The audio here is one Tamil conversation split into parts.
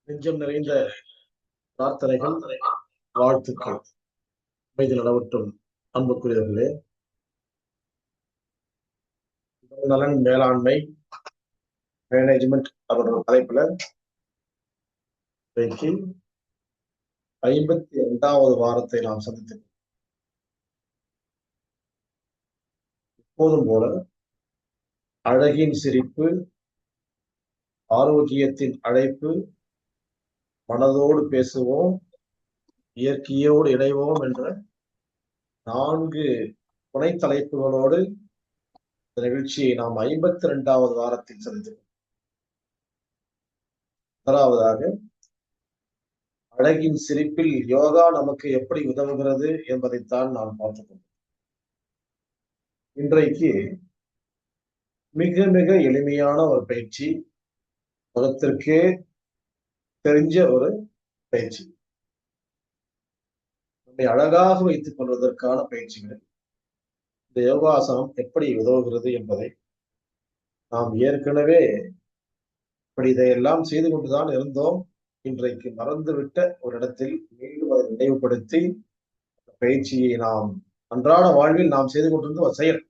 நெஞ்சம் நிறைந்த பிரார்த்தனைகள், வாழ்த்துக்கள் அமைதி நிலவட்டும். அன்புக்குரியவர்களே, நலன் மேலாண்மை மேனேஜ்மெண்ட் அவரோட தலைப்புல இன்றைக்கு 52வது வாரத்தை நாம் சந்தித்தோம். எப்போதும் போல அழகின் சிரிப்பு, ஆரோக்கியத்தின் அழைப்பு, மனதோடு பேசுவோம், இயற்கையோடு இணைவோம் என்ற 4 துணை தலைப்புகளோடு இந்த நிகழ்ச்சியை நாம் 52வது வாரத்தில் சந்தித்தோம். முதலாவதாக, அழகின் சிரிப்பில் யோகா நமக்கு எப்படி உதவுகிறது என்பதைத்தான் நாம் பார்த்துக்கொண்டோம். இன்றைக்கு மிக மிக எளிமையான ஒரு பயிற்சி, உலகத்திற்கே தெரிஞ்ச ஒரு பயிற்சி, நம்மை அழகாக வைத்துக் கொள்வதற்கான பயிற்சிகள். இந்த யோகாசனம் எப்படி உதவுகிறது என்பதை நாம் ஏற்கனவே இப்படி இதையெல்லாம் செய்து கொண்டுதான் இருந்தோம். இன்றைக்கு மறந்துவிட்ட ஒரு இடத்தில் மீண்டும் அதை நினைவுபடுத்தி பயிற்சியை நாம் அன்றாட வாழ்வில் நாம் செய்து கொண்டிருந்த ஒரு செயல்,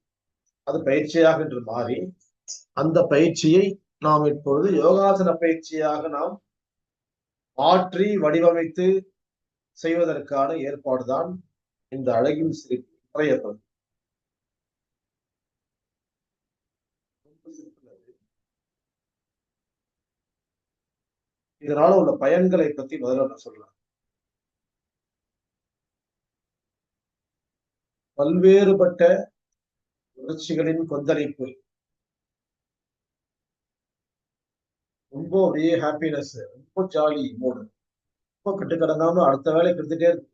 அது பயிற்சியாக என்று மாறி அந்த பயிற்சியை நாம் இப்பொழுது யோகாசன பயிற்சியாக நாம் மாற்றி வடிவமைத்து செய்வதற்கான ஏற்பாடுதான் இந்த அழகின் சிரிப்பு இன்றைய பகுதி. இதனால உள்ள பயன்களை பத்தி முதல்ல நான் சொல்றேன். பல்வேறுபட்ட உணர்ச்சிகளின் கொந்தளிப்பு, ரொம்ப அப்படியே ஹாப்பினஸ், ரொம்ப ஜாலி மூடு, ரொம்ப கட்டுக்கடங்காம அடுத்த வேலை கெடுத்துட்டே இருக்கு,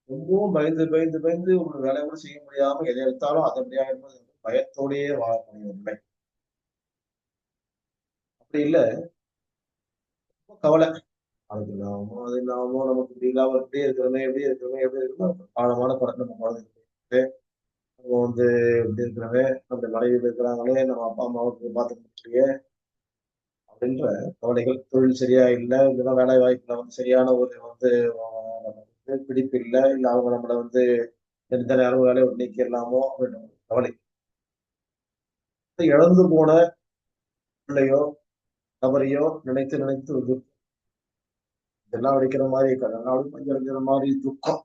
ரொம்பவும் பயந்து பயந்து பயந்து ஒரு வேலை கூட செய்ய முடியாம எதை எடுத்தாலும் அது அப்படியாக பயத்தோடையே வாழக்கூடிய ஒரு நிலை. அப்படி இல்ல, ரொம்ப கவலை, அது இல்லாமோ அது இல்லாமோ நமக்கு இப்படி இல்லாம இப்படியே இருக்கிறோமே எப்படி இருக்கிறோமே எப்படி இருக்கணும், ஆழமான படம் நம்ம குழந்தைங்க நம்ம வந்து இப்படி இருக்கிறோமே, நம்ம மனைவியில் இருக்கிறாங்களே, நம்ம அப்பா அம்மாவுக்கு பார்த்துக்க முடியலையே அப்படின்ற கவலைகள், தொழில் சரியா இல்லை, இல்லைன்னா வேலை வாய்ப்புல வந்து சரியான ஒரு வந்து பிடிப்பு இல்லை, இல்லை அவங்க நம்மளை வந்து எந்த நேரம் வேலையை நீக்கிடலாமோ அப்படின்ற ஒரு கவலை. இழந்து போன பிள்ளையோ நபரையோ நினைத்து நினைத்து இதெல்லாம் அடிக்கிற மாதிரி கண்ணாலும் கொஞ்சம் அடிக்கிற மாதிரி துக்கம்.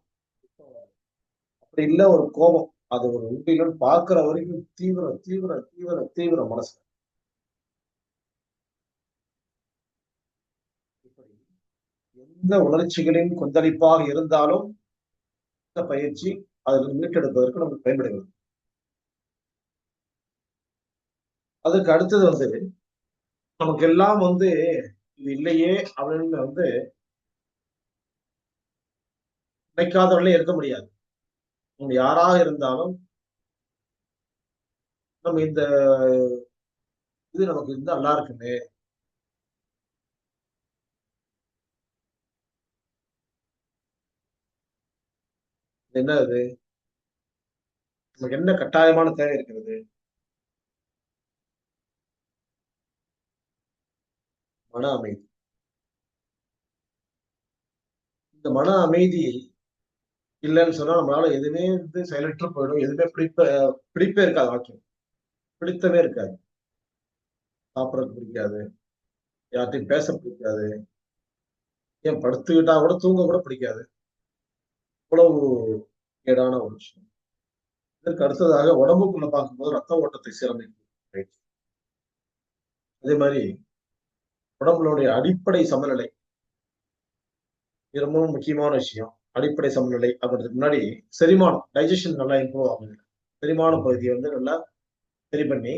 அப்படி இல்ல ஒரு கோபம், அது ஒரு உண்மையிலும் பார்க்கிற வரைக்கும் தீவிர தீவிர தீவிர தீவிர மனசு. இப்படி எந்த உணர்ச்சிகளின் கொந்தளிப்பாக இருந்தாலும் இந்த பயிற்சி அதில் மீட்டெடுப்பதற்கு நமக்கு பயன்படுகிறது. அதுக்கு அடுத்தது வந்து நமக்கு எல்லாம் வந்து இது இல்லையே அப்படின்னு வந்து நினைக்காதவர்களே இருக்க முடியாது. நம்ம யாராக இருந்தாலும் நம்ம இந்த இது நமக்கு இருந்தா நல்லா இருக்குமே, என்ன அது, நமக்கு என்ன கட்டாயமான தேவை இருக்கிறது, மன அமைதி. இந்த மன அமைதி இல்லைன்னு சொன்னா நம்மளால எதுவுமே வந்து செயலற்று போயிடும், எதுவுமே பிடிப்பே இருக்காது, வாக்கியம் பிடித்தமே இருக்காது. சாப்பிடறதுக்கு பிடிக்காது, யார்ட்டையும் பேச பிடிக்காது, ஏன் படுத்துக்கிட்டா கூட தூங்க கூட பிடிக்காது. இவ்வளவு கேடான ஒரு விஷயம். இதற்கு அடுத்ததாக உடம்புக்குள்ள பார்க்கும்போது ரத்த ஓட்டத்தை சீரமைக்கும். அதே மாதிரி உடம்புடைய அடிப்படை சமநிலை ரொம்பவும் முக்கியமான விஷயம். அடிப்படை சமநிலை அப்படின்றதுக்கு முன்னாடி செரிமானம், டைஜஷன் நல்லா இம்ப்ரூவ் ஆகுது. செரிமான பகுதியை வந்து நல்லா சரி பண்ணி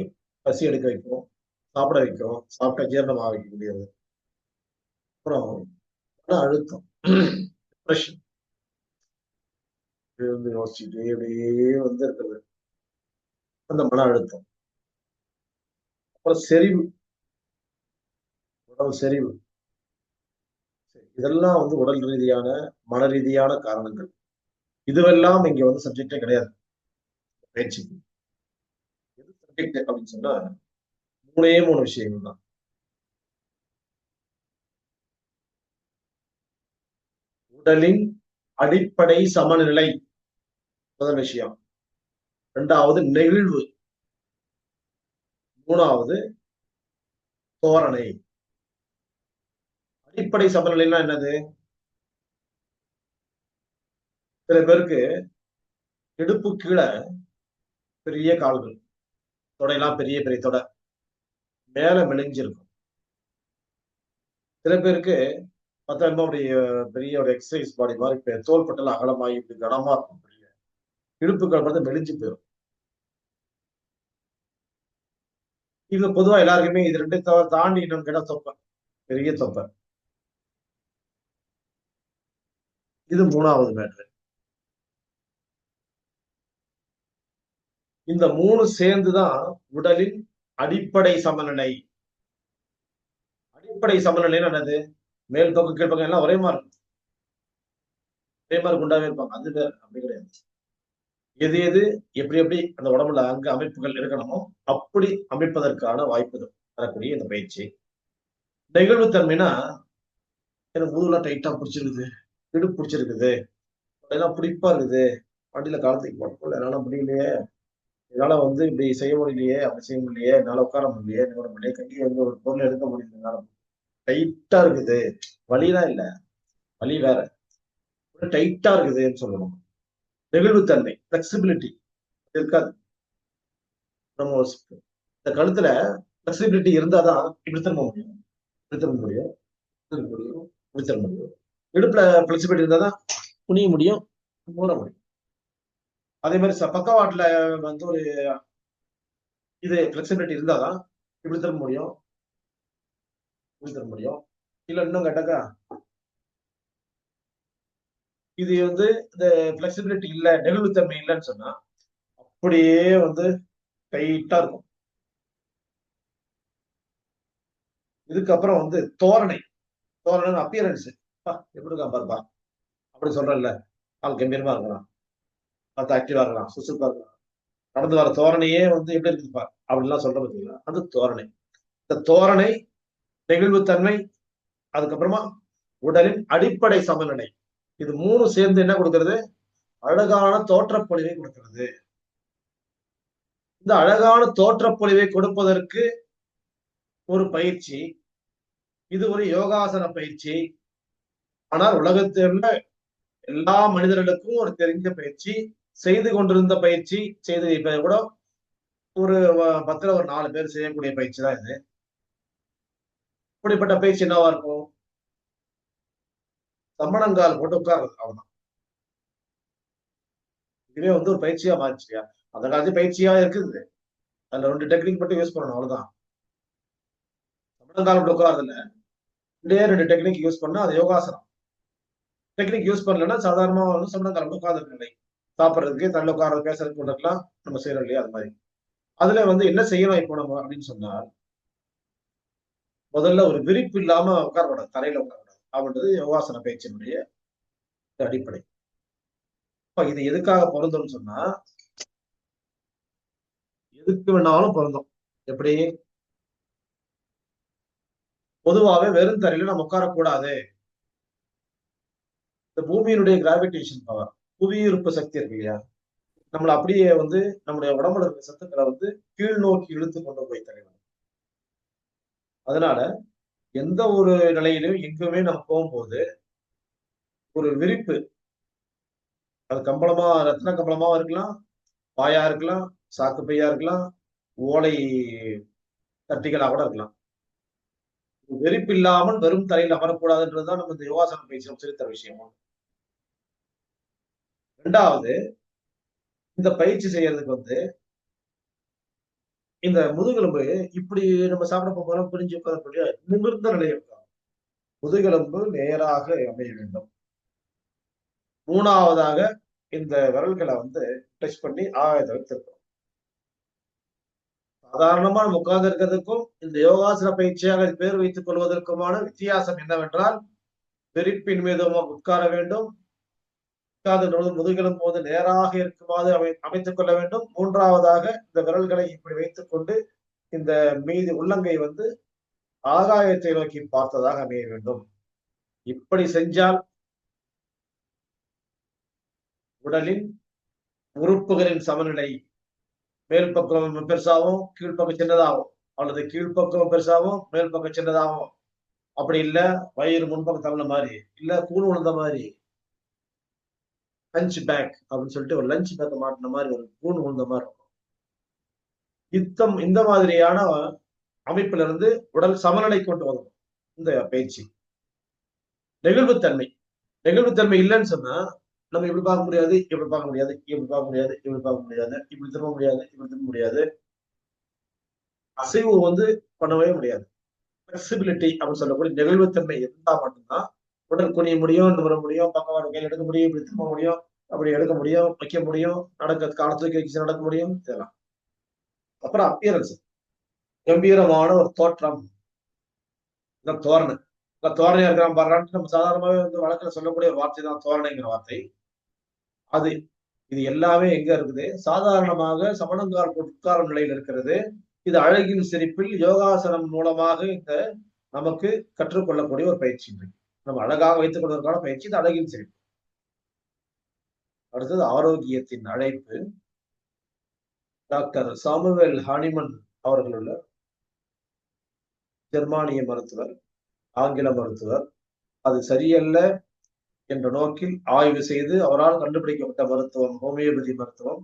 பசி எடுக்க வைக்கும், சாப்பிட வைக்கும், சாப்பிட்ட ஜீரணமாக வைக்கக்கூடியது. அப்புறம் மன அழுத்தம், டிப்ரெஷன் வந்து யோசிச்சுட்டு அப்படியே வந்து இருக்கிறது, அந்த மன அழுத்தம். அப்புறம் செறிவு, உடல் செறிவு, இதெல்லாம் வந்து உடல் ரீதியான மன ரீதியான காரணங்கள். இதுவெல்லாம் இங்க வந்து சப்ஜெக்டே கிடையாது பயிற்சிக்கு. எது சப்ஜெக்ட் அப்படின்னு சொன்னா 3 விஷயங்கள் தான். உடலின் அடிப்படை சமநிலை முதல் விஷயம். இரண்டாவது நெகிழ்வு. மூணாவது தோரணை. அடிப்படை சமநிலைன்னா என்னது? சில பேருக்கு இடுப்பு கீழே பெரிய கால்கள், தொடையெல்லாம் பெரிய பெரிய தொடை, மேல மெலிஞ்சிருக்கும். சில பேருக்கு பார்த்தா பெரிய ஒரு எக்ஸசைஸ் பாடி மாதிரி தோள்பட்டெல்லாம் அகலமாகி இப்படி கனமா இருக்கும். பெரிய இடுப்புகள் வந்து மெலிஞ்சு போயிடும். இது பொதுவா எல்லாருக்குமே இது ரெண்டு தாண்டி இன்னும் கேட்டா தொப்பை, பெரிய தொப்பை. இது மூணாவது மேட்ரு. இந்த மூணு சேர்ந்துதான் உடலின் அடிப்படை சமநிலை. அடிப்படை சமநிலைன்னு என்னது? மேல் பக்கம் கீழ் பக்கம் எல்லாம் ஒரே மாதிரி இருக்கும், ஒரே மாதிரி குண்டாவே இருப்பாங்க. அது வேற, அப்படி கிடையாது. எது எது எப்படி எப்படி அந்த உடம்புல அங்க அமைப்புகள் இருக்கணுமோ அப்படி அமைப்பதற்கான வாய்ப்பு தரக்கூடிய இந்த பயிற்சி. நெகிழ்வுத்தன்மைனா, எனக்கு முதுகுலாம் டைட்டா பிடிச்சிருக்குது, இடுப்பு பிடிச்சிருக்குது, எல்லாம் பிடிப்பா இருக்குது, வண்டியில காலத்துக்கு போட்டோம், என்னால முடியலையே, என்னால வந்து இப்படி செய்ய முடியலையே, அப்படி செய்ய முடியலையே, என்னால உட்கார முடியலையே, நிமிர முடியலையே, கையை வந்து ஒரு பொருள் எடுக்க முடியல, என்னால டைட்டா இருக்குது. வலிதான் இல்ல, வலி வேற, டைட்டா இருக்குதுன்னு சொல்லணும். நெகிழ்வுத்தன்மை, பிளெக்சிபிலிட்டி இருக்காது. நம்ம இந்த கழுத்துல பிளெக்சிபிலிட்டி இருந்தாதான் இப்படி திரும்ப முடியும், இப்படி திரும்ப முடியும், திரும்ப முடியும், இப்படி திரும்ப முடியும். இடுப்புல பிளெக்சிபிலிட்டி இருந்தாதான் குனிய முடியும், மூட முடியும். அதே மாதிரி பக்கவாட்டுல வந்து ஒரு இது பிளெக்சிபிலிட்டி இருந்தாதான் இப்படி திரும்ப முடியும், இப்படி திரும்ப முடியும். இல்ல இன்னும் கேட்டாக்கா, இது வந்து இந்த பிளெக்சிபிலிட்டி இல்ல, நெகிழ்வுத்தன்மை இல்லைன்னு சொன்னா அப்படியே வந்து டைட்டா இருக்கும். இதுக்கப்புறம் வந்து தோரணை. தோரணை அப்பியரன்ஸ், எப்படி இருக்கா பாருப்பா அப்படி சொல்றேன்ல, ஆள் கம்பீரமா இருக்கலாம், பார்த்து ஆக்டிவா இருக்கலாம், சுசுப்பா இருக்கலாம், நடந்து வர தோரணையே வந்து எப்படி இருக்குப்பா அப்படின்லாம் சொல்ற பார்த்தீங்களா, அது தோரணை. இந்த தோரணை, நெகிழ்வுத்தன்மை, அதுக்கப்புறமா உடலின் அடிப்படை சமநிலை, இது மூணு சேர்ந்து என்ன கொடுக்கிறது? அழகான தோற்றப்பொழிவை கொடுக்கிறது. இந்த அழகான தோற்றப்பொழிவை கொடுப்பதற்கு ஒரு பயிற்சி, இது ஒரு யோகாசன பயிற்சி. ஆனால் உலகத்தில் எல்லா மனிதர்களுக்கும் ஒரு தெரிஞ்ச பயிற்சி, செய்து கொண்டிருந்த பயிற்சி, செய்து இப்ப கூட ஒரு 10ல ஒரு 4 பேர் செய்யக்கூடிய பயிற்சி தான் இது. இப்படிப்பட்ட பயிற்சி என்னவா இருக்கும்? சம்மணங்கால் போட்டு உட்கார்றது, அவ்வளவுதான். இதுவே வந்து ஒரு பயிற்சியா மாறிச்சுயா. அந்த காலத்து பயிற்சியா இருக்குது, அதுல 2 டெக்னிக் மட்டும் யூஸ் பண்ணணும், அவ்வளவுதான். சம்மணங்கால் போட்டு உட்கார்றது இல்ல, 2 டெக்னிக் யூஸ் பண்ணா அது யோகாசனம். டெக்னிக் யூஸ் பண்ணலன்னா சாதாரணமா வந்து சம்மணங்கால் போட்டு உட்கார்ந்து நிலை, சாப்பிடுறதுக்கு, தள்ள உட்கார்றது, பேசுறதுக்கு கொண்டுக்கலாம் நம்ம செய்யறோம் இல்லையா, அது மாதிரி. அதுல வந்து என்ன செய்யணும் இப்போ நம்ம அப்படின்னு சொன்னா, முதல்ல ஒரு விரிப்பு இல்லாம உட்காரக்கூடாது, தரையில உட்காரக்கூடாது அப்படின்றது யோகாசன பயிற்சியினுடைய அடிப்படை. இது எதுக்காக பொருந்தும்னு சொன்னா, எதுக்கு வேணாலும் பொருந்தும். எப்படி? பொதுவாவே வெறும் தரையில நம்ம உட்காரக்கூடாது. இந்த பூமியினுடைய கிராவிடேஷன் பவர், புவியீர்ப்பு சக்தி இருக்கு இல்லையா, நம்மள அப்படியே வந்து நம்முடைய உடம்புல இருக்கிற சத்துக்களை வந்து கீழ் நோக்கி இழுத்து கொண்டு போய் தருகிறது. அதனால எந்த ஒரு நிலையிலும் எங்குமே நம்ம போகும்போது ஒரு விரிப்பு, அது கம்பளமா, ரத்ன கம்பளமா இருக்கலாம், பாயா இருக்கலாம், சாக்கு பையா இருக்கலாம், ஓலை தட்டிகளா கூட இருக்கலாம். வெறுப்பு இல்லாமல் வெறும் தரையில் அமரக்கூடாதுன்றதுதான் நம்ம இந்த யோகாசன பயிற்சி சொல்லித்தர விஷயம். ரெண்டாவது, இந்த பயிற்சி செய்யறதுக்கு வந்து இந்த முதுகெலும்பு இப்படி நம்ம சாப்பிட போகிறோம் பிரிஞ்சு உட்காரக்கூடிய நிமிர்ந்த நிலை இருக்கும். முதுகெலும்பு நேராக அமைய வேண்டும். மூணாவதாக இந்த விரல்களை வந்து டச் பண்ணி ஆகாயத்தை வைத்திருக்கணும். சாதாரணமா நம்ம உட்கார்ந்து இருக்கிறதுக்கும் இந்த யோகாசன பயிற்சியாக பேர் வைத்துக் கொள்வதற்குமான வித்தியாசம் என்னவென்றால், விரிப்பின் மீது உட்கார வேண்டும், முதுகெலும்பு போது நேராக இருக்குமாறு அமைத்துக் கொள்ள வேண்டும். மூன்றாவதாக இந்த விரல்களை இப்படி வைத்துக் கொண்டு இந்த மீதி உள்ளங்கை வந்து ஆகாயத்தை நோக்கி பார்த்ததாக அமைய வேண்டும். இப்படி செஞ்சால் உடலின் உறுப்புகளின் சமநிலை. மேல் பக்கம் பெருசாகவும் கீழ்ப்பக்கம் சின்னதாகும், அல்லது கீழ்ப்பக்கம் பெருசாகவும் மேல் பக்கம் சின்னதாகும். அப்படி இல்ல வயிறு முன்பக்கம் தள்ள மாதிரி, இல்ல கூண் விழுந்த மாதிரி, லஞ்ச் பேக் அப்படின்னு சொல்லிட்டு ஒரு லஞ்ச் பேக் மாட்டின மாதிரி ஒரு கூண் விழுந்த மாதிரி இருக்கும். இந்த மாதிரியான அமைப்புல இருந்து உடல் சமநிலை கொண்டு வரும் இந்த பயிற்சி. நெகிழ்வுத்தன்மை. நெகிழ்வுத்தன்மை இல்லைன்னு சொன்னா நம்ம இப்படி பார்க்க முடியாது, இப்படி பார்க்க முடியாது, இப்படி பார்க்க முடியாது, இப்படி பார்க்க முடியாது, இப்படி திரும்ப முடியாது, இப்படி திரும்ப முடியாது. அசைவு பண்ணவே முடியாது. ஃபிளெக்சிபிலிட்டி அப்படின்னு சொல்லக்கூடிய நெகிழ்வுத்தன்மை இருந்தா மட்டும்தான் உடல் குனிய முடியும், நிமிர முடியும், பக்கவாடு கையில் எடுக்க முடியும், இப்படி திரும்ப முடியும், அப்படி எடுக்க முடியும், வைக்க முடியும், காலத்துக்கு வச்சு நடக்க முடியும், இதெல்லாம். அப்புறம் அப்பியரன்ஸ், கம்பீரமான ஒரு தோற்றம், தோரணை. தோரணையா இருக்கிறான் பாடுறான்னு நம்ம சாதாரணமாவே வழக்கில் சொல்லக்கூடிய ஒரு வார்த்தை தான் தோரணைங்கிற வார்த்தை. அது இது எல்லாமே எங்க இருக்குது? சாதாரணமாக சமணங்கால் உட்கார நிலையில் இருக்கிறது. இது அழகின் சிரிப்பில் யோகாசனம் மூலமாக இந்த நமக்கு கற்றுக்கொள்ளக்கூடிய ஒரு பயிற்சி. நம்ம அழகாக வைத்துக் கொள்வதற்கான பயிற்சி இது அழகின் சிரிப்பு. அடுத்தது ஆரோக்கியத்தின் அழைப்பு. டாக்டர் சாமுவேல் ஹானிமன் அவர்களுள்ள ஜெர்மானிய மருத்துவர், ஆங்கில மருத்துவர். அது சரியல்ல என்ற நோக்கில் ஆய்வு செய்து அவரால் கண்டுபிடிக்கப்பட்ட மருத்துவம் ஹோமியோபதி மருத்துவம்.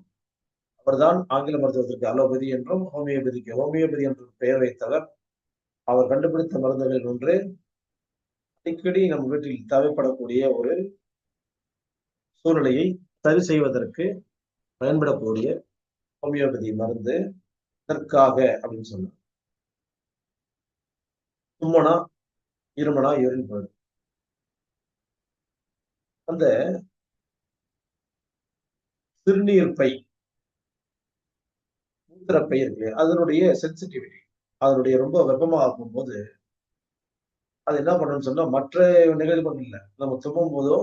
அவர்தான் ஆங்கில மருத்துவத்திற்கு அலோபதி என்றும் ஹோமியோபதிக்கு ஹோமியோபதி என்றும் பெயர் வைத்தவர். அவர் கண்டுபிடித்த மருந்துகளில் ஒன்று அடிக்கடி நம் வீட்டில் தேவைப்படக்கூடிய ஒரு சூழ்நிலையை சரி செய்வதற்கு பயன்படக்கூடிய ஹோமியோபதி மருந்து. இதற்காக அப்படின்னு சொன்னார். தும்மனா இருமனா யூரின் போயிடும். அந்த சிறுநீர் பை, மூத்திரப்பை இருக்கு, அதனுடைய சென்சிட்டிவிட்டி, அதனுடைய ரொம்ப வெப்பமாக போது அது என்ன பண்ணணும்னு சொன்னா மற்ற நிகழ்வுகள் இல்லை, நம்ம தும்மும் போதோ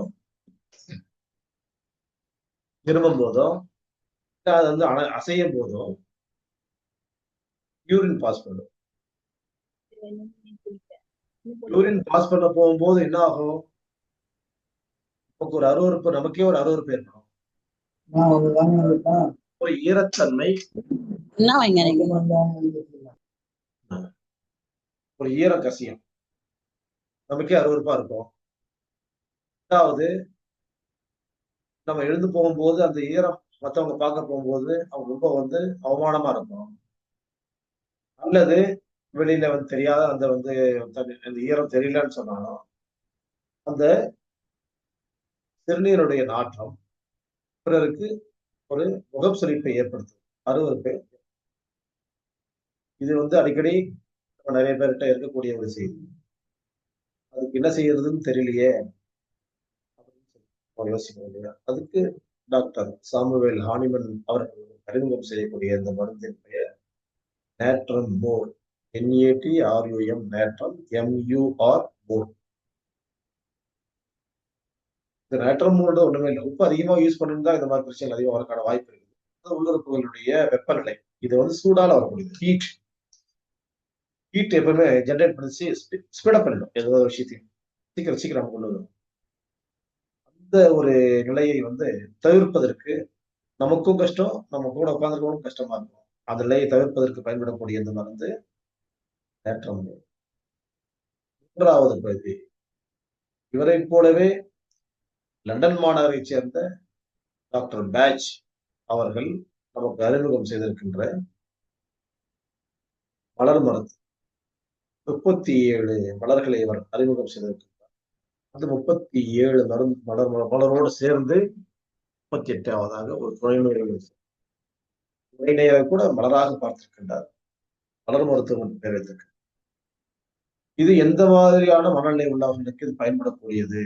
திரும்பும் போதோ அது அசையும் போதோ யூரின் பாஸ் பண்ணும். யூரின் பாஸ் பண்ண போகும்போது என்ன ஆகும்? நமக்கு ஒரு அருவறுப்பு, நமக்கே ஒரு அருவறுப்பு ஏற்படும். ஒரு ஈரத்தன்மை, ஒரு ஈர கசியம் நமக்கே அருவறுப்பா இருக்கும். அதாவது நம்ம எழுந்து போகும்போது அந்த ஈரம் மற்றவங்க பார்க்க போகும்போது அவங்க ரொம்ப அவமானமா இருக்கும். அல்லது வெளியில தெரியாத அந்த ஈரம் தெரியலன்னு சொன்னாலும் அந்த சிறுநீருடைய நாற்றம் பிறருக்கு ஒரு முகம் சுளிப்பை ஏற்படுத்தும், அருவருப்பை. இது அடிக்கடி நிறைய பேர்கிட்ட இருக்கக்கூடிய ஒரு செய்தி. அதுக்கு என்ன செய்யறதுன்னு தெரியலையே அப்படின்னு யோசிக்க இல்லையா? அதுக்கு டாக்டர் சாமுவேல் ஹானிமன் அவர்கள் அறிமுகம் செய்யக்கூடிய இந்த மருந்தின் பெயர் நேட்ரம் மோர். NATRUM, நேட்ரம், MUR மோர். இந்த நேட்ரம் மோர்டு ஒண்ணுமே இல்லை, உப்பு அதிகமாக யூஸ் பண்ணா இந்த மாதிரி பிரச்சனைகள் அதிகம் வரக்கான வாய்ப்பு இருக்குது. உள்ளுறுப்புகளுடைய வெப்பநிலை, இது சூடால வரக்கூடியது. ஹீட் எப்பவுமே ஜென்ரேட் பண்ணி ஸ்பீடப் பண்ணிடும் ஏதோ ஒரு விஷயத்தையும், சீக்கிரம் கொண்டு வரும். அந்த ஒரு நிலையை தவிர்ப்பதற்கு நமக்கும் கஷ்டம், நம்ம கூட உட்கார்ந்துருக்கவும் கஷ்டமா இருக்கும். அந்த நிலையை தவிர்ப்பதற்கு பயன்படக்கூடிய இந்த மருந்து நேற்றம். மூன்றாவது பகுதி, இவரை போலவே லண்டன் மாநகரை சேர்ந்த டாக்டர் பேட்ச் அவர்கள் நமக்கு அறிமுகம் செய்திருக்கின்ற மலர் மருந்து. 37 மலர்களை அவர் அறிமுகம் செய்திருக்கின்றார். அந்த 37 மலரோடு சேர்ந்து 38ஆவதாக ஒரு துணைநோயை கூட மலராக பார்த்திருக்கின்றார். மலர் மருத்துவம் பெயர் வைத்திருக்கிறார். இது எந்த மாதிரியான மனநிலை உள்ளவர்களுக்கு இது பயன்படக்கூடியது?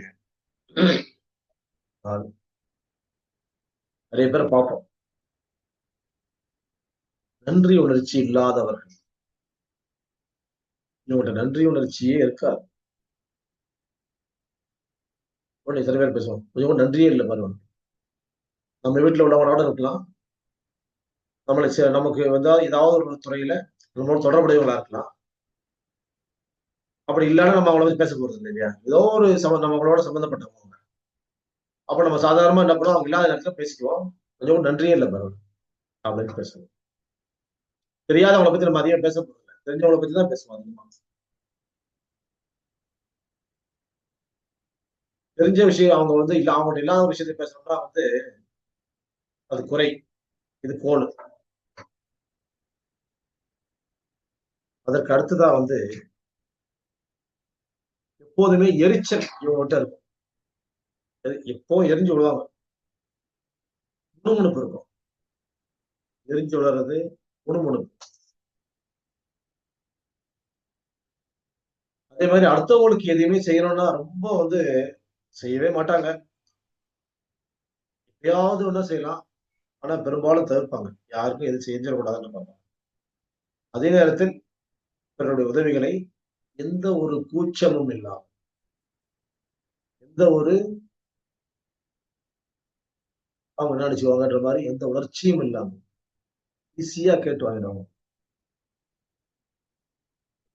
நிறைய பேர் பார்ப்போம், நன்றி உணர்ச்சி இல்லாதவர்கள். இவங்கள்ட்ட நன்றி உணர்ச்சியே இருக்காது. சில பேர் பேசுவோம், கொஞ்சம் நன்றியே இல்லை பாருங்க. நம்ம வீட்டுல உள்ளவங்களோட இருக்கலாம், நமக்கு ஏதாவது ஒரு துறையில நம்மளோட தொடர்புடையவங்களா இருக்கலாம். அப்படி இல்லைன்னா நம்ம அவங்கள பத்தி பேச போறது இல்லை இல்லையா? ஏதோ ஒரு நம்மளோட சம்பந்தப்பட்டவங்க. அப்ப நம்ம சாதாரணமா என்ன பண்ணுவோம், அவங்க இல்லாத நேரத்துல பேசிக்குவோம். கொஞ்சம் கூட நன்றியே இல்ல பாரு அப்படின்னு பேசுவோம். தெரியாதவங்கள பத்தி நம்ம அதிகம் பேச போறதில்ல. தெரிஞ்சவங்கள பத்தி தான் பேசுவோம் அதிகமா. தெரிஞ்ச விஷயம் அவங்க வந்து இல்ல அவங்கட்ட இல்லாத ஒரு விஷயத்த பேசணும்னா வந்து அது குறை. இது கோள். அதற்கு அடுத்ததா வந்து எப்போதுமே எரிச்சல் இவங்ககிட்ட இருக்கும். எப்போ எரிஞ்சு விழுவாங்க. முணுமுணுப்பு இருக்கும். எரிஞ்சு விழறது, முணுமுணுப்பு. அதே மாரி அடுத்தவங்களுக்கு எதையுமே செய்யணும்னா ரொம்ப வந்து செய்யவே மாட்டாங்க. எப்பயாவது ஒண்ணா செய்யலாம். ஆனா பெரும்பாலும் தவிர்ப்பாங்க. யாருக்கும் எதுவும் செஞ்சிடக்கூடாதுன்னு பார்ப்பாங்க. அதே நேரத்தில் பிறருடைய உதவிகளை எந்த ஒரு கூச்சமும் இல்லாம, எந்த ஒரு அவங்க என்ன நெனச்சுக்குவாங்கன்ற மாரி எந்த உணர்ச்சியும் இல்லாம, ஈஸியா கேட்டு வாங்கிடுவாங்க.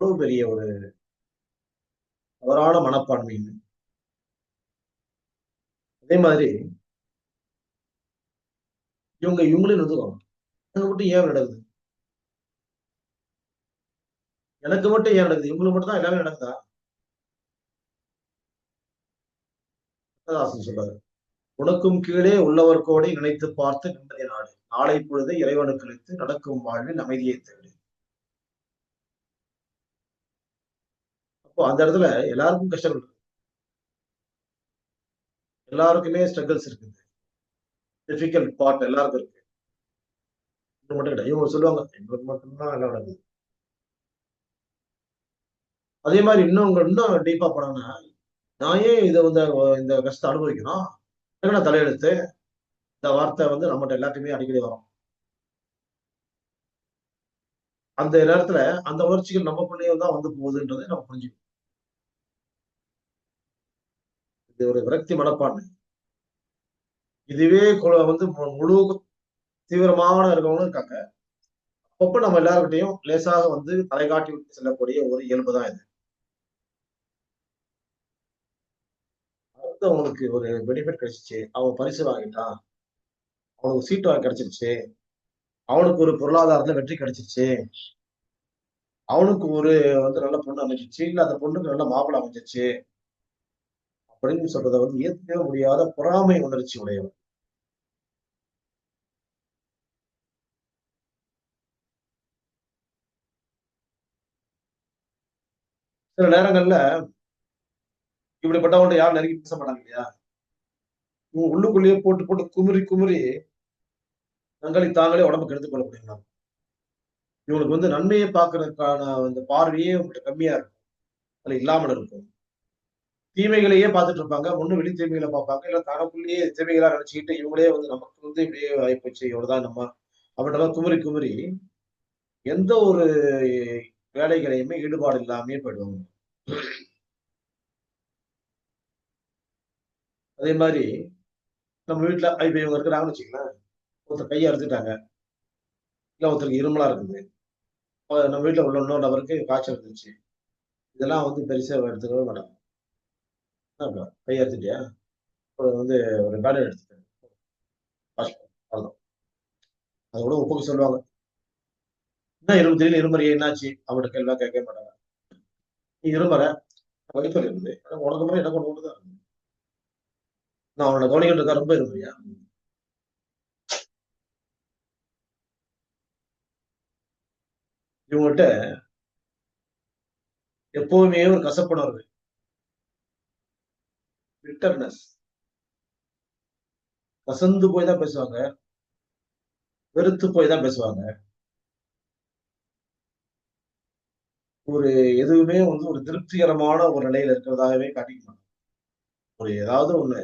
எவ்வளவு பெரிய ஒரு தவறான மனப்பான்மை இது. அதே மாதிரி இவங்களே நிறுத்துவாங்க. எனக்கு மட்டும் ஏன் நடக்குது? எனக்கு மட்டும் ஏன் நடக்குது? இவங்களுக்கு மட்டும் தான் எல்லாமே நடக்குதா? கண்ணதாசன் சொல்றாரு. "உனக்கும் கீழே உள்ளவர் கோடை நினைத்துப் பார்த்து நிம்மதி நாடு. நாளை பொழுதை இறைவனுக்கு அளித்து நடக்கும் வாழ்வில் அமைதியைத் தேடு." அப்போ அந்த இடத்துல எல்லாருக்கும் கஷ்டங்கள் இருக்கு. எல்லாருக்குமே ஸ்ட்ரகிள்ஸ் இருக்குது. டிஃபிகல்ட் பார்ட் எல்லாருக்கும் இருக்கு. இது மட்டும் கிடையாது. இவங்க சொல்லுவாங்க, "எங்களுக்கு மட்டும் தான் எல்லாம் நடக்குது." அதே மாரி இன்னும் டீப்பா போனாங்கன்னா, "நான் ஏன் இத வந்து இந்த கஷ்டத்த அனுபவிக்கணும்? எனக்கு என்ன தலையெழுத்து?" இந்த வார்த்தை வந்து நம்மட்ட எல்லாத்துக்குமே அடிக்கடி வரும். அந்த நேரத்துல அந்த உணர்ச்சிகள் நமக்குள்ளேயே தான் வந்து போகுதுன்றத நம்ம புரிஞ்சுக்கணும். இது ஒரு விரக்தி மனப்பான்மை. இதுவே வந்து முழு தீவிரமான இருக்கவங்களும் இருக்காங்க. அப்பப்ப நம்ம எல்லார்கிட்டயும் லேசாக வந்து தலைகாட்டி விட்டு செல்லக்கூடிய ஒரு இயல்பு தான் இது. அடுத்தவங்களுக்கு ஒரு பெனிஃபிட் கிடைச்சுச்சு. அவன் பரிசு வாங்கிட்டான். அவனுக்கு சீட் வாங்கி கிடைச்சிருச்சு. அவனுக்கு ஒரு பொருளாதாரத்துல வெற்றி கிடைச்சிருச்சு. அவனுக்கு ஒரு வந்து நல்ல பொண்ணு அமைஞ்சிருச்சு. இல்ல அந்த பொண்ணுக்கு நல்ல மாப்பிள்ளை அமைஞ்சிருச்சு. அப்படின்னு சொல்றத வந்து ஏத்துக்கவே முடியாத பொறாமை உணர்ச்சி உடையவன். சில நேரங்கள்ல இப்படிப்பட்டவன்ட்ட யாரும் நெருங்கி பேச மாட்டாங்க இல்லையா? இவங்க உள்ளுக்குள்ளேயே போட்டு போட்டு குமுறி குமுறி தங்களை தாங்களே உடம்ப கெடுத்துக் கொள்ளக்கூடியவங்க. இவங்களுக்கு வந்து நன்மையை பார்க்கறதுக்கான அந்த பார்வையே உங்கள்ட்ட கம்மியா இருக்கும். அதுல இல்லாமல் இருக்கும். தீமைகளையே பார்த்துட்டு இருப்பாங்க. ஒண்ணு வெளி தீமைகள பார்ப்பாங்க. இல்ல தனக்குள்ளேயே தீமைகளா நினைச்சுக்கிட்டு இவங்களே வந்து நமக்கு வந்து இப்படியே ஆயிப்போச்சு. இவ்வளவுதான் நம்ம அப்படின்றலாம் குமுறி குமுறி எந்த ஒரு வேலைகளையுமே ஈடுபாடு இல்லாமயே போயிடுவாங்க. அதே மாரி நம்ம வீட்ல இப்ப இவங்க இருக்கிறாங்கன்னு வச்சுக்கங்களேன். ஒருத்தர் கைய அறுத்துட்டாங்க. இல்ல ஒருத்தருக்கு இருமலா இருக்குது. நம்ம வீட்ல உள்ள இன்னொரு நபருக்கு காய்ச்சல் இருந்துச்சு. இதெல்லாம் வந்து பெருசா எடுத்துக்கவே மாட்டாங்க. என்னப்பா கைய அறுத்துட்டியா? வந்து ஒரு பேண்டேட் எடுத்துக்க. வாஷ் பண்ணு. அவ்வளவுதான். அத கூட ஒப்புக்க சொல்லுவாங்க. என்ன திடீர்னு இருமுறையே என்னாச்சு? அவங்கட்ட கேள்விலாம் கேட்கவே மாட்டாங்க. நீ இருமுற, வயித்துல இருக்குது. ஆனா உனக்கு மட்டும் எனக்கு ஒண்ணு தான் இருக்குது. நான் அவன கவனிக்கிட்டு இருக்கேன் ரொம்ப இருமுறையா? இவங்ககிட்ட எப்பவுமே ஒரு கசப்புணர்வு, பிட்டர்னஸ் கசந்து போய் தான் பேசுவாங்க. வெறுத்து போய் தான் பேசுவாங்க. ஒரு எதுவுமே வந்து ஒரு திருப்திகரமான ஒரு நிலையில இருக்கிறதாகவே காட்டிக்க மாட்டாங்க. ஒரு ஏதாவது ஒண்ணு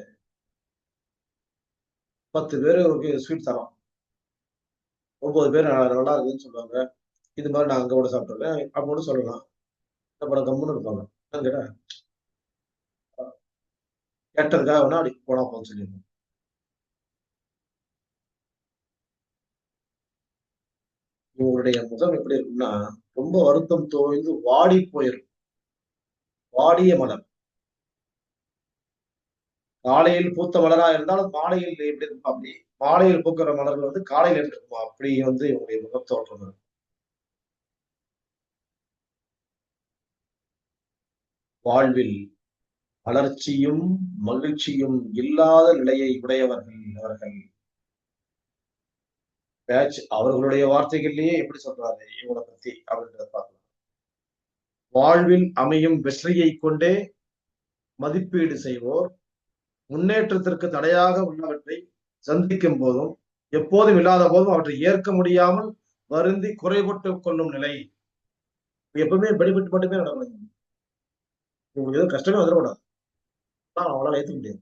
10 பேருக்கு ஸ்வீட் தரோம். 9 பேர் நல்லா இருக்குதுன்னு சொல்லுவாங்க. இது மாரி நான் அங்க கூட சாப்பிட்டுருக்கேன். அப்படின்னு சொல்லலாம். அப்புறம் கம்முன்னு இருப்பாங்க. என்னன்னு கேட்டா, கேட்டதுக்காக வேணா அப்படி போனா போன்னு சொல்லிருவாங்க. இவங்களுடைய முகம் எப்படி இருக்கும்னா, ரொம்ப வருத்தம் தோய்ந்து வாடி போயிருக்கும். வாடிய மலர். காலையில் பூத்த மலரா இருந்தாலும் மாலையில் எப்படி இருக்கும் அப்படி மாலையில் பூக்கிற மலர்கள் வந்து காலையில் எப்படி இருக்குமா அப்படி வந்து இவங்களுடைய முகத்தோற்றம் இருக்கும். வாழ்வில் வளர்ச்சியும் மகிழ்ச்சியும் இல்லாத நிலையை உடையவர்கள் அவர்கள். அவர்களுடைய வார்த்தைகள்லயே எப்படி சொல்றாரு இவங்களை பத்தி அப்படின்றத பார்க்கலாம். வாழ்வில் அமையும் வெற்றியை கொண்டே மதிப்பீடு செய்வோர் முன்னேற்றத்திற்கு தடையாக உள்ளவற்றை சந்திக்கும் போதும் எப்போதும் இல்லாத போதும் அவற்றை ஏற்க முடியாமல் வருந்தி குறைபட்டு கொள்ளும் நிலை எப்பவுமே படிபட்டு மட்டுமே நடக்கணும். உங்களுக்கு எதுவும் கஷ்டமே வந்துடக்கூடாது, அவங்களால ஏற்க முடியாது.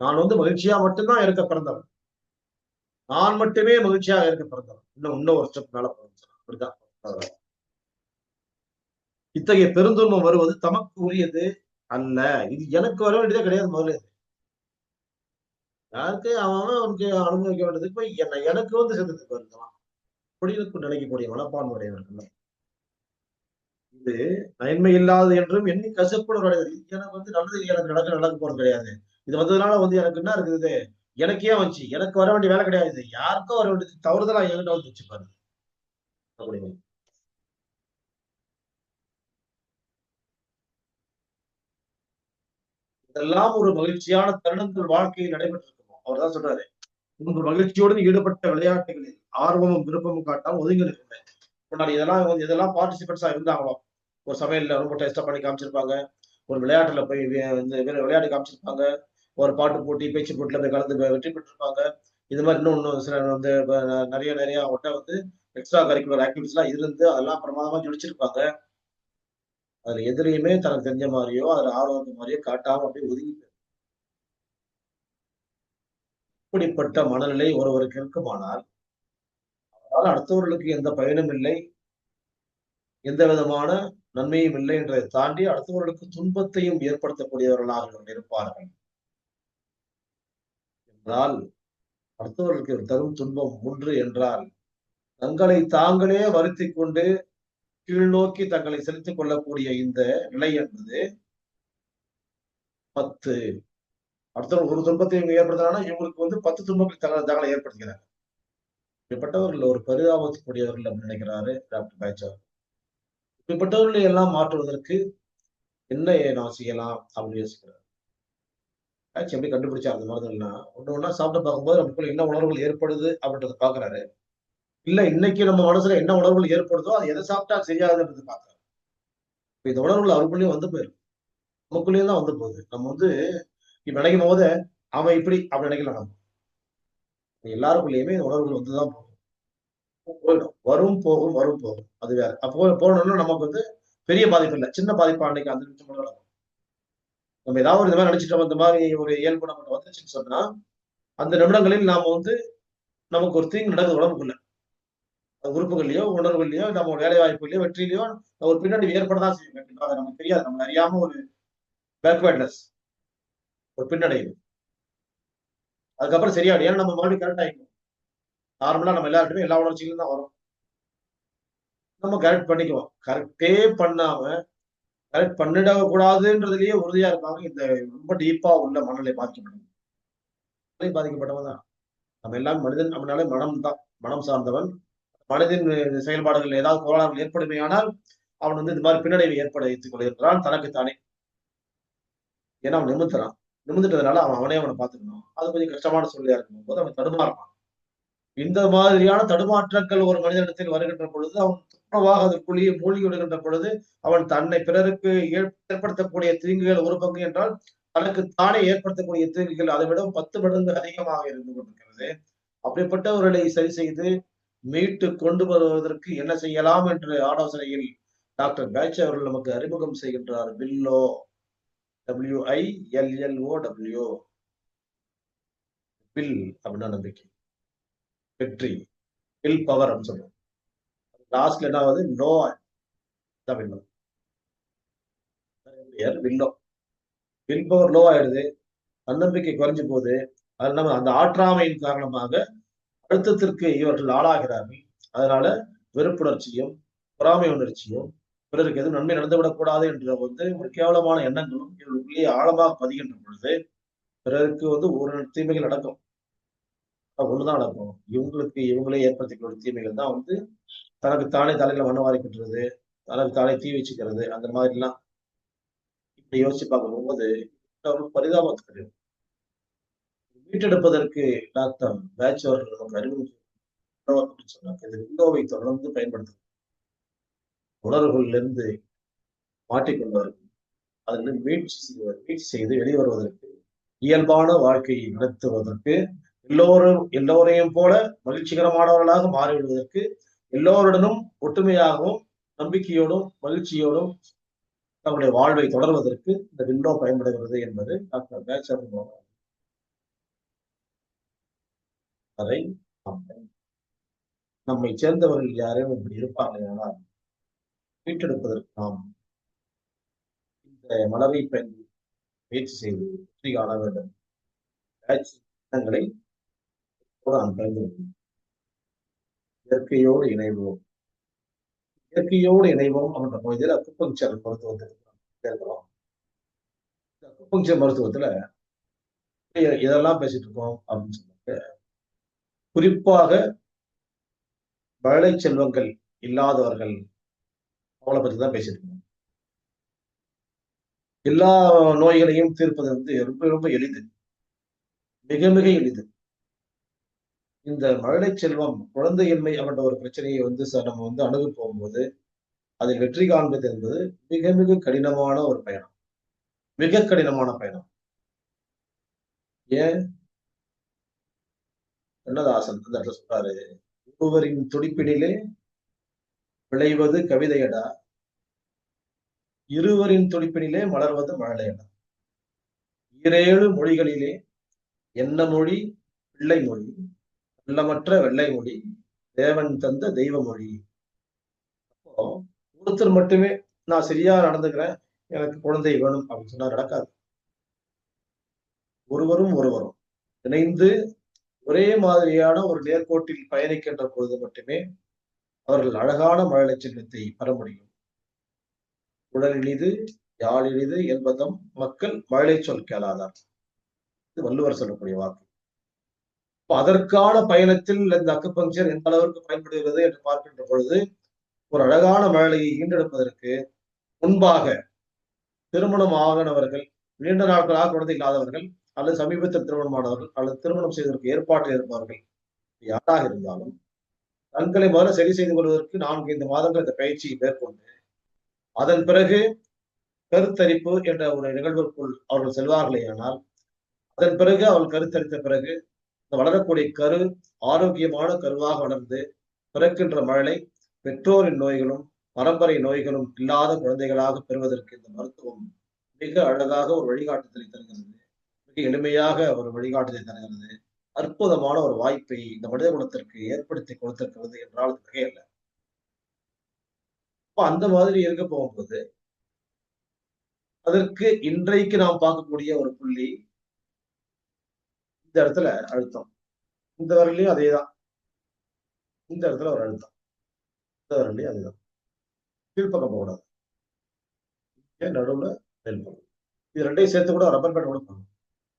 நான் வந்து மகிழ்ச்சியா மட்டும்தான் இருக்க பிறந்தவன், நான் மட்டுமே மகிழ்ச்சியாக இருக்க பிறந்தவன், இன்னும் ஒரு ஸ்டெப் மேல போகணும். அப்படிதான் இத்தகைய பெருந்துன்பம் வருவது தமக்கு உரியது அல்ல. இது எனக்கு வர வேண்டியதே கிடையாது. முதல்ல யாருக்கு அவனுக்கு அனுபவிக்க வேண்டியது போய் எனக்கு வந்து சேர்ந்ததுக்கு இருக்கலாம் அப்படின்னு நினைக்கக்கூடிய மனப்பான்மையுடையவர்கள். இது நன்மை இல்லாது என்றும் எண்ணி கசப்புடன் அடைவது. எனக்கு வந்து நல்லது எனக்கு நடக்க போறது கிடையாது. இது வந்ததுனால வந்து எனக்கு என்ன இருக்குது, எனக்கே வந்துச்சு, எனக்கு வர வேண்டிய வேலை கிடையாது, யாருக்கும் வர வேண்டியது தவறுதலா என்கிட்ட வந்து வச்சு பாருங்க அப்படின்னு. இதெல்லாம் ஒரு மகிழ்ச்சியான தருணங்கள் வாழ்க்கையில் நடைபெற்றிருக்கும். அவர் தான் சொல்றாரு, முன்பு மகிழ்ச்சியோடு ஈடுபட்ட விளையாட்டுகளில் ஆர்வமும் விருப்பமும் காட்டாமல் ஒதுங்கி நிற்கிறேன். முன்னாடி இதெல்லாம் பார்ட்டிசிபென்ட்ஸா இருந்தாங்களோ, ஒரு சமையல்ல ரொம்ப டேஸ்டா பண்ணி காமிச்சிருப்பாங்க, ஒரு விளையாட்டுல போய் வந்து விளையாட்டு காமிச்சிருப்பாங்க, ஒரு பாட்டு போட்டி பேச்சு போட்டில போய் கலந்து வெற்றி பெற்றிருப்பாங்க. இது மாதிரி இன்னும் சில வந்து நிறைய நிறைய அவட்ட வந்து எக்ஸ்ட்ரா கரிக்குலர் ஆக்டிவிட்டிஸ் எல்லாம் இருந்து அதெல்லாம் பிரமாதமா ஜொலிச்சிருப்பாங்க. அதுல எதிரையுமே தனக்கு தெரிஞ்ச மாதிரியோ அதுல ஆர்வம் மாதிரியோ காட்டாம அப்படியே ஒதுங்கி. இப்படிப்பட்ட மனநிலை ஒருவருக்கு இருக்குமானால் அதனால அடுத்தவர்களுக்கு எந்த பயனும் இல்லை, எந்த விதமான நன்மையும் இல்லை என்றதை தாண்டி அடுத்தவர்களுக்கு துன்பத்தையும் ஏற்படுத்தக்கூடியவர்களாக இவர்கள் இருப்பார்கள் என்றால், அடுத்தவர்களுக்கு தரும் துன்பம் ஒன்று என்றால் தங்களை தாங்களே வருத்திக் கொண்டு கீழ்நோக்கி தங்களை செலுத்திக் கொள்ளக்கூடிய இந்த நிலை என்பது 10. அடுத்தவர்கள் ஒரு துன்பத்தை இவங்க ஏற்படுத்தினா இவங்களுக்கு வந்து 10 துன்பங்கள் தங்களை ஏற்படுத்துகிறார். இப்படிப்பட்டவர்கள் ஒரு பரிதாபத்துக்குரியவர்கள் அப்படின்னு நினைக்கிறாரு டாக்டர் பாய்ச்சா. இப்படிப்பட்டவர்களை எல்லாம் மாற்றுவதற்கு என்ன நான் செய்யலாம் அப்படின்னு யோசிக்கிறார். ஆக்சுவலி எப்படி கண்டுபிடிச்சா அந்த மாதிரினா ஒண்ணு ஒண்ணா சாப்பிட்டு பார்க்கும்போது நமக்குள்ள என்ன உணர்வுகள் ஏற்படுது அப்படின்றத பாக்குறாரு. இல்ல இன்னைக்கு நம்ம மனசுல என்ன உணர்வுகள் ஏற்படுதோ அது எதை சாப்பிட்டா சரியாகுதுன்றது பாக்குறாரு. இந்த உணர்வுகள் அவருக்குள்ளேயும் வந்து போயிடும், நமக்குள்ளேயும் தான் வந்து போகுது. நம்ம வந்து இப்ப நினைக்கும் போது அவன் இப்படி அப்படி நினைக்கலாம். நம்ம எல்லாருக்குள்ளேயுமே இந்த உணர்வுகள் வந்துதான் போகும், போயிடும், வரும் போகும் வரும் போகும், அது வேற. அப்போ போனோம்னா நமக்கு வந்து பெரிய பாதிப்பு இல்லை, சின்ன பாதிப்பு அன்னைக்கு அந்த நிமிஷம் கூட நடக்கும். நம்ம ஏதாவது ஒரு இந்த மாதிரி நினைச்சிட்டோம், இந்த மாதிரி ஒரு இயல்பு நம்ம வந்துச்சுன்னு சொன்னா அந்த நிமிடங்களில் நாம வந்து நமக்கு ஒரு தீங்கு நடக்குது உடம்புக்குள்ள, உறுப்புகள்லயோ உணர்வுகள்லயோ நம்ம வேலை வாய்ப்புலயோ வெற்றிலையோ ஒரு பின்னடைவு ஏற்படதான் செய்யும். கண்டிப்பாக நமக்கு தெரியாது, நம்ம அறியாம ஒரு பேக்வேர்ட்னஸ், ஒரு பின்னடைவு. அதுக்கப்புறம் சரியாயிடும், ஏன்னா நம்ம மறுபடியும் கரெக்ட் ஆயிடும். நார்மலா நம்ம எல்லாருக்குமே எல்லா உணர்ச்சிகளும் தான் வரும், நம்ம கரெக்ட் பண்ணிக்குவோம். கரெக்டே பண்ணாம கரெக்ட் பண்ணிட கூடாதுன்றதுலயே உறுதியா இருப்பாங்க இந்த ரொம்ப டீப்பா உள்ள மனநிலை பாதிக்கப்பட்டவன் தான். நம்ம எல்லாம் மனிதன் அப்படின்னாலே மனம் தான், மனம் சார்ந்தவன். மனதின் செயல்பாடுகள் ஏதாவது கோளாறுகள் ஏற்படுமையானால் அவன் வந்து இந்த மாதிரி பின்னடைவை ஏற்பட வைத்துக் கொள்கின்றான் தனக்குத்தானே. ஏன்னா அவன் நிமித்துறான், நிமிந்துட்டதுனால அவனே அவனை பார்த்துக்கணும். அது கொஞ்சம் கஷ்டமான சூழ்நிலையா இருக்கும் போது அவன் தடுமாறான். இந்த மாதிரியான தடுமாற்றங்கள் ஒரு மனிதனிடத்தில் வருகின்ற பொழுது அவன் துப்புரவாக அதற்குள்ளேயே மூழ்கி விடுகின்ற பொழுது அவன் தன்னை பிறருக்கு ஏற்படுத்தக்கூடிய தீங்குகள் ஒரு பங்கு என்றால் தனக்கு தானே ஏற்படுத்தக்கூடிய தீங்குகள் அதை விட 10 மடங்கு அதிகமாக இருந்து கொண்டிருக்கிறது. அப்படிப்பட்டவர்களை சரி செய்து மீட்டு கொண்டு வருவதற்கு என்ன செய்யலாம் என்ற ஆலோசனையில் டாக்டர் பேட்ச் அவர்கள் நமக்கு அறிமுகம் செய்கின்றார். வில்லோ, WILLOW, வில் அப்படின்னா நம்பிக்கை, வெற்றி, வில் பவர் அப்படின்னு சொல்றோம். லாஸ்ட்ல என்ன ஆகுது, நோ தான் willow, willow, will power low ஆயிடுது, தன்னம்பிக்கை குறைஞ்சு போகுது. அது இல்லாம அந்த ஆற்றாமையின் காரணமாக அழுத்தத்திற்கு இவர்கள் ஆளாகிறார்கள். அதனால வெறுப்புணர்ச்சியும் பொறாமை உணர்ச்சியும் பிறருக்கு எதுவும் நன்மை நடந்துவிடக் கூடாது என்ற வந்து ஒரு கேவலமான எண்ணங்களும் இவர்களுக்குள்ளேயே ஆழமாக பதிகின்ற பொழுது பிறருக்கு வந்து ஒரு தீமைகள் நடக்கும். ஒண்ணுதான் நடக்கும். இவங்களுக்கு இவங்களே ஏற்படுத்திக்கிற தீமைகள் தான் வந்து தனக்கு தானே தலையில மண்ண வாரி கொட்டுறது, தனக்கு தானே தீ வச்சுக்கிறது, அந்த மாதிரிலாம் இப்படி யோசிச்சு பார்க்கும்போது ஒரு பரிதாபத்துக்கு மீட்டெடுப்பதற்கு டாக்டர் பேட்ச் அவர்கள் நமக்கு அறிவுறுத்தி சொன்னாங்க. இந்த விண்டோவை தொடர்ந்து பயன்படுத்தணும். உணர்வுகளிலிருந்து மாட்டிக்கொண்டு வருவது. அதிலிருந்து மீட்சி செய்து வெளிவருவதற்கு இயல்பான வாழ்க்கையை நடத்துவதற்கு எல்லோரையும் போல மகிழ்ச்சிகரமானவர்களாக மாறிவிடுவதற்கு எல்லோருடனும் ஒற்றுமையாகவும் நம்பிக்கையோடும் மகிழ்ச்சியோடும் தன்னுடைய வாழ்வை தொடர்வதற்கு இந்த விண்டோ பயன்படுகிறது என்பது டாக்டர் பேச்சர் அதை நம்மை சேர்ந்தவர்கள் யாரும் இப்படி இருப்பார்கள் ஆனால் மீட்டெடுப்பதற்கு நாம் இந்த மலரை பயன்படுத்தி முயற்சி செய்து வெற்றி காண வேண்டும். எண்ணங்களை நாம் பயன்படுத்தும் இயற்கையோடு இணைவோம். இயற்கையோடு இணைவோம் அப்படின்ற பகுதியில் அக்குபங்சர் மருத்துவத்தில் இருக்கிறோம். அக்குபங்சர் மருத்துவத்துல இதெல்லாம் பேசிட்டு இருக்கோம் அப்படின்னு சொன்னாங்க. குறிப்பாக மழலை செல்வங்கள் இல்லாதவர்கள் அவளை பத்தி தான் பேசிட்டு இருக்கோம். எல்லா நோய்களையும் தீர்ப்பது வந்து ரொம்ப ரொம்ப எளிது, மிக மிக எளிது. இந்த மழலை செல்வம் குழந்தையின்மை அப்படின்ற ஒரு பிரச்சனையை வந்து நம்ம வந்து அணுகு போகும்போது அதில் வெற்றி காண்பது என்பது மிக மிக கடினமான ஒரு பயணம், மிக கடினமான பயணம். ஏன் கண்ணதாசன் அந்த இடத்துல சொல்றாரு, ஒருவரின் துடிப்பினிலே விளைவது கவிதையடா, இருவரின் துடிப்பினிலே மலர்வது மழலையடா. ஈரேழு மொழிகளிலே என்ன மொழி பிள்ளை மொழி, வெள்ளமற்ற வெள்ளை மொழி, தேவன் தந்த தெய்வ மொழி. அப்போ ஒருத்தர் மட்டுமே நான் சரியா நடந்துக்கிறேன், எனக்கு குழந்தை வேணும் அப்படின்னு சொன்னா நடக்காது. ஒருவரும் இணைந்து ஒரே மாதிரியான ஒரு நேர்கோட்டில் பயணிக்கின்ற பொழுது மட்டுமே அவர்கள் அழகான மழலை செல்வத்தை பெற முடியும். உடல் இனிது யாழ் இனிது என்பதும் மக்கள் மழலை சொல் கேளாதார். இது வள்ளுவர் சொல்லக்கூடிய வாக்கு. அதற்கான பயணத்தில் இந்த அக்குபஞ்சர் எந்த அளவிற்கு பயன்படுகிறது என்று பார்க்கின்ற பொழுது ஒரு அழகான மழலையை ஈண்டெடுப்பதற்கு முன்பாக திருமணம் ஆகினவர்கள், நீண்ட நாட்களாக குழந்தை இல்லாதவர்கள், அல்லது சமீபத்தில் திருமணமானவர்கள், அல்லது திருமணம் செய்வதற்கு ஏற்பாட்டில் இருப்பவர்கள், யாராக இருந்தாலும் தங்களை முதல்ல சரி செய்து கொள்வதற்கு 4-5 மாதங்கள் இந்த பயிற்சியை மேற்கொண்டு அதன் பிறகு கருத்தரிப்பு என்ற ஒரு நிகழ்வுக்குள் அவர்கள் செல்வார்களே ஆனால் அதன் பிறகு அவள் கருத்தரித்த பிறகு வளரக்கூடிய கரு ஆரோக்கியமான கருவாக வளர்ந்து பிறக்கின்ற மழலை பெற்றோரின் நோய்களும் பரம்பரை நோய்களும் இல்லாத குழந்தைகளாக பெறுவதற்கு இந்த மருத்துவம் மிக அழகாக ஒரு வழிகாட்டுதலை தருகிறது, மிக எளிமையாக ஒரு வழிகாட்டுதலை தருகிறது, அற்புதமான ஒரு வாய்ப்பை இந்த மனித குலத்திற்கு ஏற்படுத்தி கொடுத்திருக்கிறது என்றால் அது மிகையல்ல. அந்த மாதிரி இருக்க போகும்போது அதற்கு இன்றைக்கு நாம் பார்க்கக்கூடிய ஒரு புள்ளி இந்த இடத்துல அழுத்தம், இந்த வரலையும் அதேதான், இந்த இடத்துல ஒரு அழுத்தம், இந்த வரலையும் அதுதான். கீழ்ப்பக்கம் போகக்கூடாது, நடுவுல மேல்பக்கம். இது ரெண்டையும் சேர்த்து கூட ரப்பர் பேண்ட் கூட போடணும்.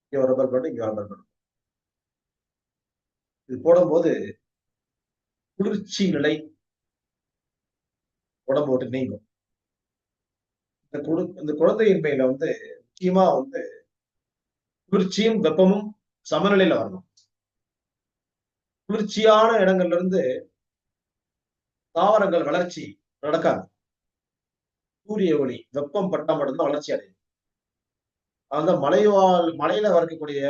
இங்க ஒரு ரப்பர் பேண்ட், இங்க ரப்பர் பேண்ட். இது போடும்போது குளிர்ச்சி நிலை உடம்பு விட்டு நீங்கும். இந்த குழந்தையின்மையில வந்து முக்கியமா வந்து குளிர்ச்சியும் வெப்பமும் சமநிலையில வரணும். குளிர்ச்சியான இடங்கள்ல இருந்து தாவரங்கள் வளர்ச்சி நடக்காது. சூரிய ஒளி வெப்பம் பட்டா மட்டும்தான் வளர்ச்சி அடையும். அந்த மலையில வரக்கூடிய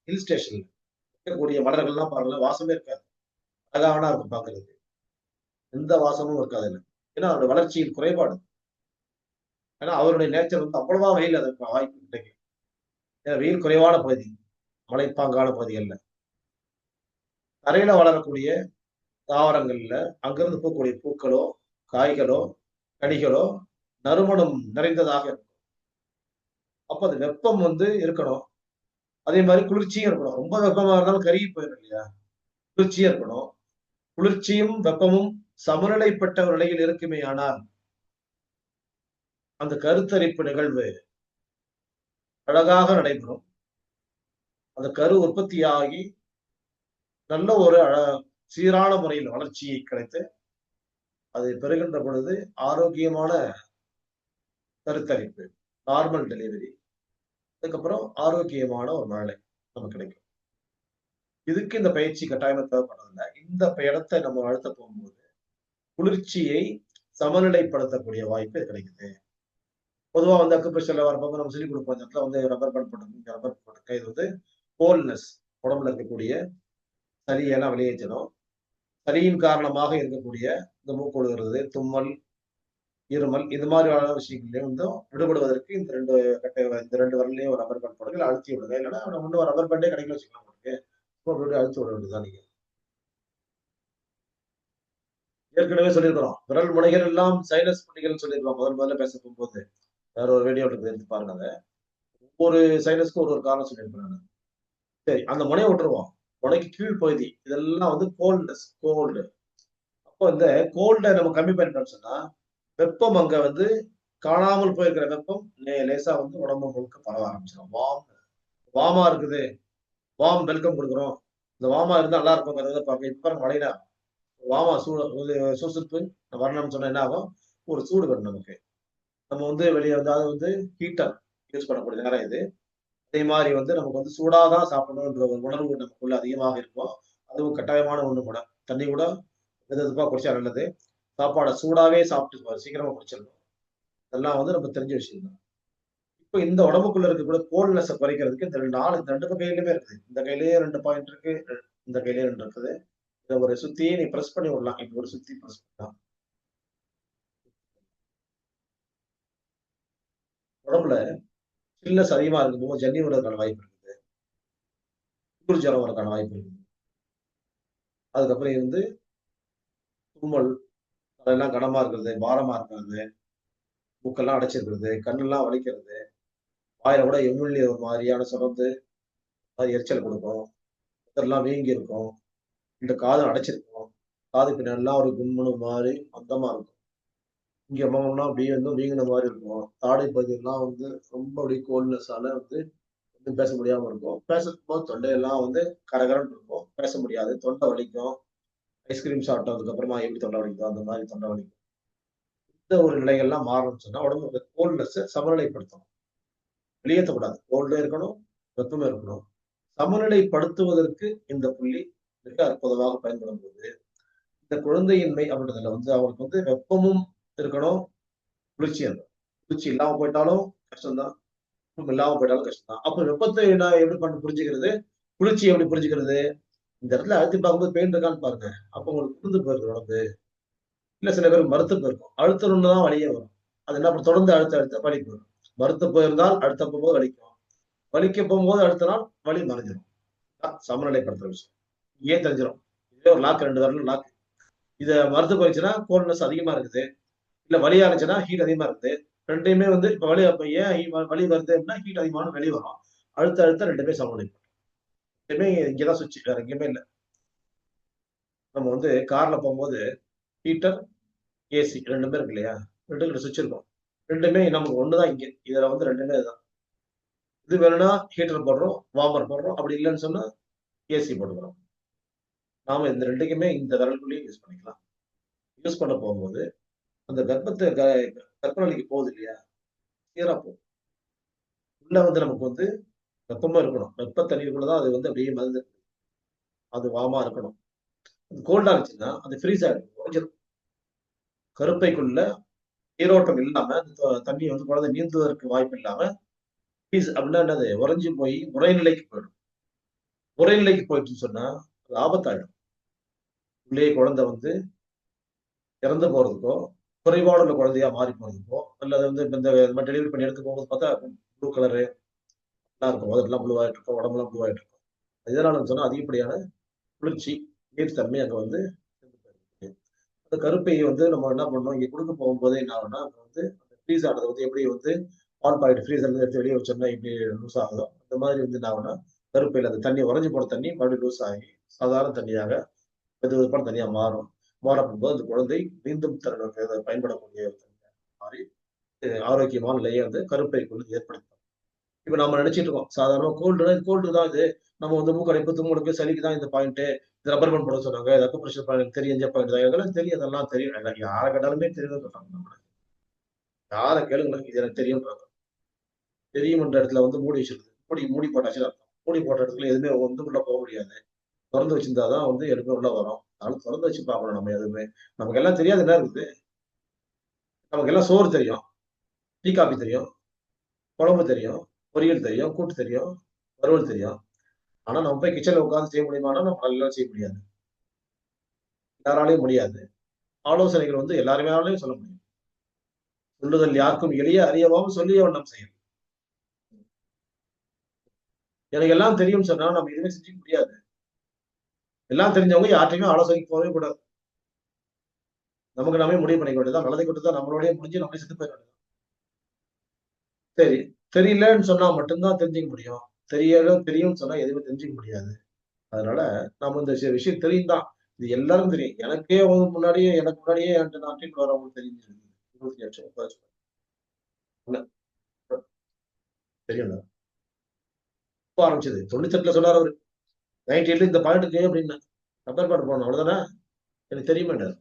ஹில் ஸ்டேஷன்ல இருக்கக்கூடிய மலர்கள்லாம் பாருங்க, வாசமே இருக்காது, அழகான இருக்கும் பாக்குறதுக்கு, எந்த வாசமும் இருக்காது இல்லை. ஏன்னா அவருடைய வளர்ச்சியின் குறைபாடு. ஏன்னா அவருடைய நேச்சர் வந்து அவ்வளவா வெயில் அதற்கு வாய்ப்பு கிடைக்கும். ஏன்னா வெயில் குறைவான பகுதி, மலைப்பாங்கான பகுதிகள்ல தரையில வளரக்கூடிய தாவரங்கள்ல அங்கிருந்து போகக்கூடிய பூக்களோ காய்களோ கனிகளோ நறுமணம் நிறைந்ததாக இருக்கும். அப்ப அது வெப்பம் வந்து இருக்கணும், அதே மாதிரி குளிர்ச்சியும் இருக்கணும். ரொம்ப வெப்பமா இருந்தாலும் கருகி போயிடும் இல்லையா? குளிர்ச்சியா இருக்கணும். குளிர்ச்சியும் வெப்பமும் சமநிலைப்பட்ட ஒரு நிலையில் இருக்குமே ஆனால் அந்த கருத்தரிப்பு நிகழ்வு அழகாக நடைபெறும். அந்த கரு உற்பத்தியாகி நல்ல ஒரு சீரான முறையில் வளர்ச்சியை கிடைத்து அது பெறுகின்ற பொழுது ஆரோக்கியமான கருத்தரிப்பு, நார்மல் டெலிவரி, அதுக்கப்புறம் ஆரோக்கியமான ஒரு மழலை நமக்கு கிடைக்கும். இதுக்கு இந்த பயிற்சி கட்டாயமா தேவைப்படுறதில்ல. இந்த இடத்தை நம்ம அழுத்த போகும்போது குளிர்ச்சியை சமநிலைப்படுத்தக்கூடிய வாய்ப்பு கிடைக்குது. பொதுவா வந்து அக்குப்ரெஷர்ல வரப்போ நம்ம சொல்லிக் கொடுப்போம். இந்த இடத்துல வந்து ரப்பர் பேண்ட் போட்டுங்க, இங்க ரப்பர் போட்டுங்க. இது வந்து கோல்ட்னஸ் உடம்புல இருக்கக்கூடிய சளியெல்லாம் வெளியேற்றணும். சளியின் காரணமாக இருக்கக்கூடிய இந்த மூக்கொழுகிறது, தும்மல், இருமல் இது மாதிரியான விஷயங்கள்லயும் வந்து விடுபடுவதற்கு இந்த 2 விரல்லயும் ஒரு ரப்பர் பேண்ட் போடுங்க. இல்ல அழுத்தி விடுங்க. இல்லன்னா நம்ம இன்னும் ரப்பர் பேண்டே கிடைக்கல வச்சுக்கலாம் உங்களுக்கு. அப்படியே அழுத்தி விட வேண்டியதுதான் நீங்க. ஏற்கனவே சொல்லியிருக்கிறோம். விரல் முனைகள் எல்லாம் சைனஸ் புள்ளிகள்னு சொல்லியிருக்கிறோம். முதல்ல பேச போகும்போது. வேற ஒரு வீடியோ இருக்கு எடுத்து பாருங்க அத. ஒவ்வொரு சைனஸ்க்கும் ஒரு காரணம் சொல்லியிருப்பேன் நானு. சரி, அந்த முனைய விட்டுருவோம். முனைக்கு கீழ் பகுதி இதெல்லாம் வந்து கோல்டு. அப்போ இந்த கோல்ட நம்ம கம்மி பண்ணிட்டோம்னு சொன்னா, வெப்பம் அங்க வந்து காணாமல் போயிருக்கிற வெப்பம் லேசா வந்து உடம்பு முழுக்க பரவ ஆரம்பிச்சிடும். வார்மா இருக்குது. வார்ம் வெல்கம் குடுக்குறோம். இந்த வார்மா இருந்தா நல்லா இருக்கும்ங்கிறத பாருங்க. இப்ப பாருங்க மழையில வார்மா சுறுசுறுப்பு வரணும்னு சொன்னா என்ன ஆகும்? ஒரு சூடு வரும் நமக்கு. நம்ம வந்து வெளிய வந்து அது வந்து ஹீட்டர் யூஸ் பண்ணக்கூடிய நேரம் இது. அதே மாரி வந்து நமக்கு வந்து சூடா தான் சாப்பிடணுன்ற ஒரு உணர்வு நமக்குள்ள அதிகமாக இருக்கும். அதுவும் கட்டாயமான ஒண்ணு கூட. தண்ணி கூட வெதுவெதுப்பா குடிச்சா நல்லது. சாப்பாட சூடாவே சாப்பிட்டு சீக்கிரமா குடிச்சிடணும். இதெல்லாம் வந்து நம்ம தெரிஞ்ச விஷயம் தான். இப்ப இந்த உடம்புக்குள்ள இருக்கக்கூடிய கோல்ட்னஸ குறைக்கிறதுக்கு இந்த 2 கையிலுமே இருக்குது. இந்த கையிலேயே 2 பாயிண்ட் இருக்கு. இந்த கையிலேயே 2 இருக்குது. இத ஒரு சுத்தியே நீ பிரஸ் பண்ணி விடலாம். இப்படி ஒரு சுத்தி பிரஸ் பண்ணலாம். உடம்புல சில்னஸ் அதிகமா இருக்கும்போது ஜன்னி வர்றதுக்கான வாய்ப்பு இருக்குது. குளிர் ஜுரம் வரதுக்கான வாய்ப்பு இருக்குது. அதுக்கப்புறம் வந்து தும்மல், அதெல்லாம் கனமா இருக்கிறது, பாரமா இருக்கிறது, மூக்கெல்லாம் அடைச்சிருக்கிறது, கண்ணெல்லாம் வலிக்கிறது, வாயில கூட எமிழ்நீ ஒரு மாதிரியான சுரந்து, அது எரிச்சல் குடுக்கும். உதடெல்லாம் வீங்கி இருக்கும். இந்த காது அடைச்சிருக்கும். காது பின்னாடிலாம் ஒரு கும்முனு மாரி மந்தமா இருக்கும். இங்க முகம்லாம் அப்படியே வந்து வீங்குன மாரி இருக்கும். தாடை பகுதியெல்லாம் வந்து ரொம்ப அப்படியே கோல்ட்னஸால வந்து வந்து பேச முடியாம இருக்கும். பேசும்போது தொண்டையெல்லாம் வந்து கரகரன்னு இருக்கும். பேச முடியாது. தொண்டை வலிக்கும். ஐஸ்கிரீம் சாப்பிட்டதுக்கு அப்புறமா எப்படி தொண்டை வலிக்குதோ, அந்த மாரி தொண்டை வலிக்கும். இந்த ஒரு நிலைகள்லாம் மாறணும்னு சொன்னா, உடம்புல கோல்ட்னஸ சமநிலைப்படுத்தணும். வெளியேத்தக்கூடாது. கோல்டும் இருக்கணும், வெப்பமும் இருக்கணும். சமநிலைப்படுத்துவதற்கு இந்த புள்ளி மிக அற்புதமாக பயன்படும்போது, இந்த குழந்தையின்மை அப்படின்றதுல வந்து அவங்களுக்கு வந்து வெப்பமும் இருக்கணும், குளிர்ச்சியும் இருக்கணும். குளிர்ச்சி இல்லாம போயிட்டாலும் கஷ்டம் தான். வெப்பம் இல்லாம போயிட்டாலும் கஷ்டம் தான். அப்ப வெப்பத்தை நான் எப்படி புரிஞ்சுக்கிறது? குளிர்ச்சிய எப்படி புரிஞ்சுக்கிறது? இந்த இடத்துல அழுத்தி பார்க்கும்போது பெயின் இருக்கான்னு பாருங்க. அப்ப உங்களுக்கு குளிர்ந்து போயிருக்கு உடம்பு. இல்ல சில பேருக்கு மரத்து போயிருக்கும். அழுத்தணும்னு தான் வலியே வரும். அது என்ன பண்ணும் தொடர்ந்து அழுத்த வலி போயிரும். மரத்து போயிருந்தால் அழுத்த போகும்போது வலிக்கும். வலிக்க போகும்போது அழுத்தினால் வலி மறைஞ்சிரும். சமநிலைப்படுத்துற விஷயம். இங்கேயே தெரிஞ்சிரும். இதே ஒரு லாக் 2 விரலும் லாக். இத மரத்து போயிருச்சுன்னா கோல்ட்னஸ் அதிகமா இருக்குது. இல்ல வலியா இருந்துச்சுன்னா ஹீட் அதிகமா இருக்குது. 2யுமே வந்து இப்ப வலி அப்ப ஏன் வலி வருது அப்படின்னா ஹீட் அதிகமான வெளிய வரும். அழுத்த 2மே சமநிலைப்படும். 2மே இங்க தான் சுவிட்ச் வேற எங்கேயுமே இல்ல. நம்ம வந்து கார்ல போம்போது ஹீட்டர், ஏசி 2மே இருக்கு இல்லையா? 2க்கும் சுவிட்ச் இருக்கும். 2மே நமக்கு ஒண்ணு தான் இங்க. இதுல வந்து 2மே இதுதான். இது வேணும்னா ஹீட்டர் போடுறோம், வார்மர் போடுறோம். அப்படி இல்லன்னு சொன்னா ஏசி போட்டுக்கிறோம். நாம இந்த 2க்குமே இந்த விரலுக்குள்ளேயே யூஸ் பண்ணிக்கலாம். யூஸ் பண்ண போகும்போது, அந்த கற்பனைக்கு போகுது இல்லையா? சீரா போகும். உள்ள வந்து நமக்கு வந்து வெப்பமா இருக்கணும். வெப்ப தண்ணீருக்குள்ள தான் அது வந்து அப்படியே மிதந்து அது வார்மா இருக்கணும். அது கோல்டா இருந்துச்சுன்னா, அது ஃப்ரீஸ் ஆயிடும். உறைஞ்சிரும். கருப்பைக்குள்ள நீரோட்டம் இல்லாம, அந்த தண்ணி வந்து குழந்தை நீந்துவதற்கு வாய்ப்பு இல்லாம, ஃப்ரீஸ் அப்படின்னா என்னது? உறைஞ்சு போய் உறைநிலைக்கு போயிடும். உறைநிலைக்கு போயிடுச்சுன்னு சொன்னா, அது ஆபத்தாயிடும். உள்ளேயே குழந்தை வந்து இறந்து போறதுக்கோ, குறைபாடு உள்ள குழந்தையா மாறி போறதுக்கோ, அல்லது வந்து இந்த மாரி டெலிவரி பண்ணி எடுக்க போகும்போது பார்த்தா, ப்ளூ கலரு நல்லா இருக்கும். உதடுலாம் ப்ளூவாயிட்டு இருக்கும். உடம்பெல்லாம் ப்ளூவாயிட்டு இருக்கும். எதனாலன்னு சொன்னா, அதிகப்படியான குளிர்ச்சி, நீர்த்தன்மை அங்க வந்து அந்த கருப்பைய வந்து நம்ம என்ன பண்ணணும், இங்க குடுக்க போகும்போதே என்ன ஆகும்னா, அங்க வந்து அந்த ஃப்ரீஸ் ஆனது வந்து எப்படி வந்து பால் பாக்கெட் ஃப்ரீசர்ல எடுத்து வெளிய வச்சோம்னா எப்படி லூஸ் ஆகுதோ, அந்த மாதிரி வந்து என்ன ஆகும்னா, கருப்பையில அந்த தண்ணி உறைஞ்சு போன தண்ணி மறுபடியும் லூஸ் ஆகி, சாதாரண தண்ணியாக வெதுவெதுப்பான தண்ணியா மாறும். மாறப்போகும்போது அந்த குழந்தை மீண்டும் தன்னோட பயன்படக்கூடிய ஒரு தன்மை மாறி, ஆரோக்கியமான நிலையை வந்து கருப்பைக்குள்ள ஏற்படுத்தும். இப்ப நம்ம நினைச்சிட்டு இருக்கோம். சாதாரணமா கோல்டுனா இது கோல்டு தான் இது. நம்ம வந்து மூக்கடைப்பு, தும்முடுக்கு, சளிக்கு தான் இந்த பாயிண்ட். இது ரப்பர் பேண்ட் போட சொன்னாங்க. இது அக்குப்ரெஷர் பாயிண்ட் தெரிஞ்ச பாயிண்ட் தான். இதெல்லாம் தெரியும், அதெல்லாம் தெரியும். எனக்கு யாரை கேட்டாலுமே தெரியும்னு சொல்றாங்க. யாரை கேளுங்களேன், இது எனக்கு தெரியும்ன்றாங்க. தெரியும்ன்ற இடத்துல வந்து மூடி வச்சிருது. மூடி மூடி போட்டாச்சுன்னு அர்த்தம். மூடி போட்ட இடத்துல எதுவுமே வந்து உள்ள போக முடியாது. திறந்து வச்சிருந்தா தான் வந்து எதுவுமே உள்ள வரும். அதனால திறந்து வச்சு பார்க்கணும் நம்ம எதுவுமே. நமக்கு எல்லாம் தெரியாது என்ன இருக்குது. நமக்கு எல்லாம் சோறு தெரியும், டீ காபி தெரியும், குழம்பு தெரியும், பொரியல் தெரியும், கூட்டு தெரியும், வறுவல் தெரியும். ஆனா நம்ம போய் கிச்சன்ல உட்கார்ந்து செய்ய முடியுமான்னா நம்மளால செய்ய முடியாது. யாராலையும் முடியாது. ஆலோசனைகள் வந்து எல்லாருமேனாலயும் சொல்ல முடியும். சொல்லுதல் யாருக்கும் எளிய அறியவாம் சொல்லிய வண்ணம் செய்யும். எனக்கு எல்லாம் தெரியும்னு சொன்னா நம்ம எதுவுமே செஞ்சுக்க முடியாது. எல்லாம் தெரிஞ்சவங்க யார்ட்டையுமே ஆலோசனைக்கு போகவே கூடாது. நமக்கு நாமே முடிவு பண்ணிக்க வேண்டியதுதான். நல்லதை கொண்டு தான் நம்மளோடய முடிஞ்சு நம்மளே செத்து போயிட வேண்டியது. சரி. தெரியலன்னு சொன்னா மட்டும்தான் தெரிஞ்சுக்க முடியும். தெரியல தெரியும்னு சொன்னா எதுவுமே தெரிஞ்சுக்க முடியாது. அதனால நாம இந்த விஷயம் தெரியும் தான். இது எல்லாருக்கும் தெரியும். எனக்கே வந்து முன்னாடியே எனக்கு முன்னாடியே என்கிட்ட நான் ட்ரீட்மெண்ட் வரவங்களுக்கு தெரிஞ்சிருக்கு. 25 வருஷம் 30 வருஷம். இல்ல தெரியும்ல. எப்ப ஆரம்பிச்சது? 98ல சொன்னாரு அவரு. 98ல இந்த பாயிண்ட்க்கு அப்டின்னேன். ரப்பர் பேண்ட் போடணும் அவ்வளவுதானே? எனக்கு தெரியுமேன்னாரு.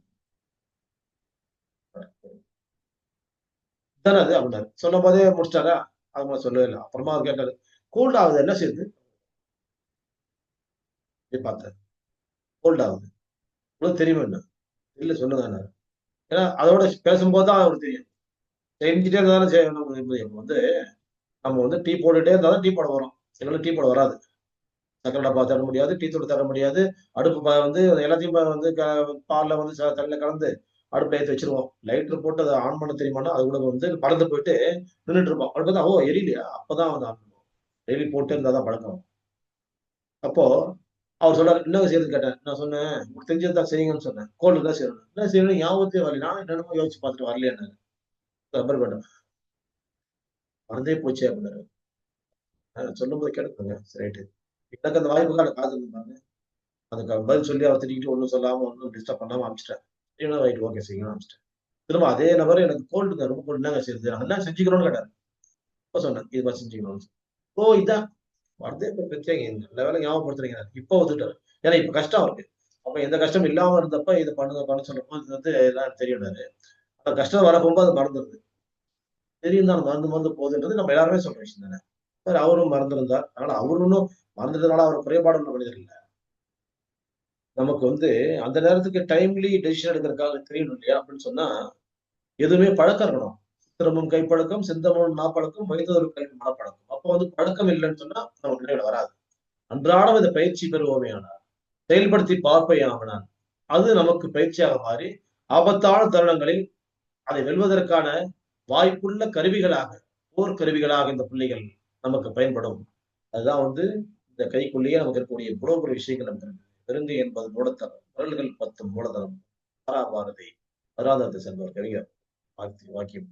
இதானே அது அப்டின்னாரு. சொன்னபோதே முடிச்சுட்டாரா? அவங்க சொல்லவே இல்ல. அப்புறமா அவர் கேட்டாரு. கோல்ட் ஆகுது என்ன செய்யுது? போய் பார்த்தேன். கோல்ட் ஆகுது. உங்களுக்கு தெரியுமேன்னாரு. இல்ல சொல்லுங்கன்னாரு. ஏன்னா அதோட பேசும்போது தான் அவருக்கு தெரியும். செஞ்சுட்டே இருந்தா தானே செய்யணும். வந்து நம்ம வந்து டீ போட்டுட்டே இருந்தா தான் டீ போட வரும். இல்லன்னா டீ போட வராது. சர்க்கரை டப்பா தர முடியாது, டீ தூள் தர முடியாது. அடுப்பு வந்து எல்லாத்தையும் வந்து பால்ல வந்து தண்ணில கலந்து அடுப்புல ஏத்தி வச்சுருவோம். லைட்டர் போட்டு அத ஆன் பண்ண தெரியுமான்னா, அது கூட வந்து மறந்து போயிட்டு நின்னுட்டு இருப்போம். அப்ப பார்த்தா, ஓ! எரியலையா? அப்பதான் வந்து ஆன் பண்ணுவோம். டெய்லி போட்டே இருந்தா தான் பழக்கம். அப்போ அவர் சொன்னாரு, "என்னங்க செய்றதுன்னு?" கேட்டேன். நான் சொன்னேன், "உங்களுக்கு தெரிஞ்சது தான் செய்யுங்கன்னு" சொன்னேன். கோல்டுக்கு தான் செய்யணும். என்ன செய்யணும் ஞாபகத்தே வரல. நானும் என்னென்னமோ யோசிச்சு பார்த்துட்டு வரலையேன்னாரு. Rubber band. மறந்தே போச்சே அப்படின்னாரு. சொல்லும்போது கேட்டுக்கோங்க. சரி ரைட்டு. எனக்கு அந்த வாய்ப்புக்கான காது இருந்தாங்க. அதுக்கு பதில் சொல்லி அவர் திட்டிக்கிட்டு ஒண்ணும் சொல்லாம ஒண்ணும் டிஸ்டர்ப் பண்ணாம அனுப்பிச்சுட்டேன். சரிங்களா ரைட் ஓகே செய்யுங்கன்னு அனுப்பிச்சுட்டேன். திரும்ப அதே நபர் எனக்கு கோல்டுங்க ரொம்ப கோல்டு என்னங்க செய்றது? நான் என்ன செஞ்சுக்கணும்னு கேட்டாரு. அப்ப சொன்னேன். இது மாரி செஞ்சுக்கணும்னு. ஓ! இதான் வரதே இப்ப பிரச்சனைங்க. நல்ல வேளை ஞாபகப்படுத்துறீங்க. இப்ப ஒத்துக்கிட்டாரு. ஏன்னா இப்ப கஷ்டம் அவருக்கு. அப்ப எந்த கஷ்டமும் இல்லாம இருந்தப்ப இத பண்ணுங்க பண்ண சொன்னப்போ இது வந்து எல்லாம் தெரியும்னாரு. அந்த கஷ்டம் வரப்போகும்போது அது மறந்துருது. தெரியும் தான் மறந்து மறந்து போகுதுன்றது நம்ம எல்லாருமே சொல்ற விஷயம் தானே. சரி அவரும் மறந்திருந்தார். அதனால அவரு ஒண்ணும் மறந்ததுனால அவர் குறைபாடு உள்ள மனிதர் இல்ல. நமக்கு வந்து அந்த நேரத்துக்கு டைம்லி டெசிஷன் எடுக்கிறதுக்காக தெரியணும் இல்லையா? அப்படின்னு சொன்னா, எதுவுமே பழக்கம் இருக்கணும். "சித்திரமும் கைப்பழக்கம், செந்தமிழும் நாப்பழக்கம், வைத்தொரு கல்வி மனப்பழக்கம்." அப்போ வந்து பழக்கம் இல்லன்னு சொன்னா, நமக்கு நினைவுல வராது. அன்றாடம் இத பயிற்சி பெறுவோமேயானால், செயல்படுத்தி பார்ப்பேயானால், அது நமக்கு பயிற்சியாக மாறி, ஆபத்தான தருணங்களில் அதை வெல்வதற்கான வாய்ப்புள்ள கருவிகளாக, போர் கருவிகளாக இந்த புள்ளிகள் நமக்கு பயன்படும். அதுதான் வந்து இந்த கைக்குள்ளேயே நமக்கு இருக்கக்கூடிய இவ்வளவு பெரிய விஷயங்கள் நமக்கு இருக்கு. "பெருங்கை என்பது மூடத்தனம், விரல்கள் 10 மூலதனம்." தாராபாரதி மதுராந்தகத்தை சேர்ந்த ஒரு கவிஞர் வாக்கியம்.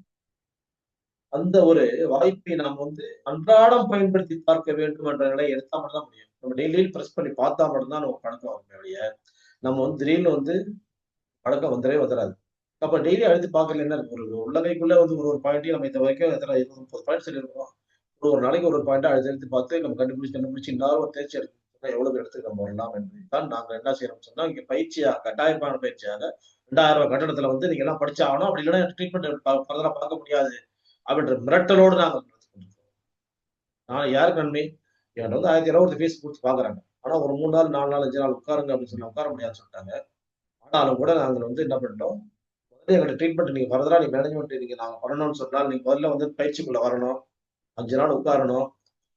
அந்த ஒரு வாய்ப்பை நாம் வந்து அன்றாடம் பயன்படுத்தி பார்க்க வேண்டும் என்ற நிலையை எடுத்தா மட்டும் தான் முடியும். நம்ம டெய்லியும் பிரஸ் பண்ணி பார்த்தா மட்டும் தான் நமக்கு பழக்கம் வருமே ஒழிய, நம்ம வந்து திடீர்னு வந்து பழக்கம் வந்துரவே வந்துராது. அப்ப டெய்லி அழுத்தி பார்க்கறதுல என்ன இருக்கு? ஒரு உள்ளங்கைக்குள்ள வந்து ஒரு ஒரு பாயிண்ட்டையும் நம்ம இது வரைக்கும் எத்தன 20, 30 பாயிண்ட் சொல்லியிருக்கோம். ஒரு ஒரு நாளைக்கு ஒரு ஒரு பாயிண்ட்டா அழுத்தி அழுத்தி பார்த்து நம்ம கண்டுபிடிச்சு இன்னாரும் ஒரு தேர்ச்சி எடுக்கணும்னா எவ்வளவு இடத்துக்கு நம்ம வரலாம் என்று தான் நாங்க என்ன செய்றோம்னு சொன்னா, இங்க பயிற்சியா கட்டாயமான பயிற்சியாக ரூ. 2000 கட்டணத்துல வந்து நீங்க எல்லாம் படிச்சாகணும். அப்படி இல்லன்னா ட்ரீட்மெண்ட் ஃபர்தரா பார்க்க முடியாது. அப்படின்ற மிரட்டலோடு நாங்க நடத்திக் கொண்டிருக்கிறோம். நான் யாருக்கு நன்மை? என்கிட்ட வந்து ரூ. 1000 ஒருத்தர் ஃபீஸ் குடுத்து பார்க்குறாங்க. ஆனா ஒரு 3 நாள், 4 நாள், 5 நாள் உட்காருங்க அப்படின்னு சொன்னா உட்கார முடியாதுன்னு சொல்லிட்டாங்க. ஆனாலும் கூட நாங்க வந்து என்ன பண்ணிட்டோம், முதல்ல எங்களோட ட்ரீட்மெண்ட் நீங்க ஃபர்தரா மேனேஜ்மென்ட் நீங்க நாங்க பண்ணணும்னு சொன்னால், நீங்க முதல்ல வந்து பயிற்சிக்குள்ள வரணும். 5 நாள் உட்காரணும்.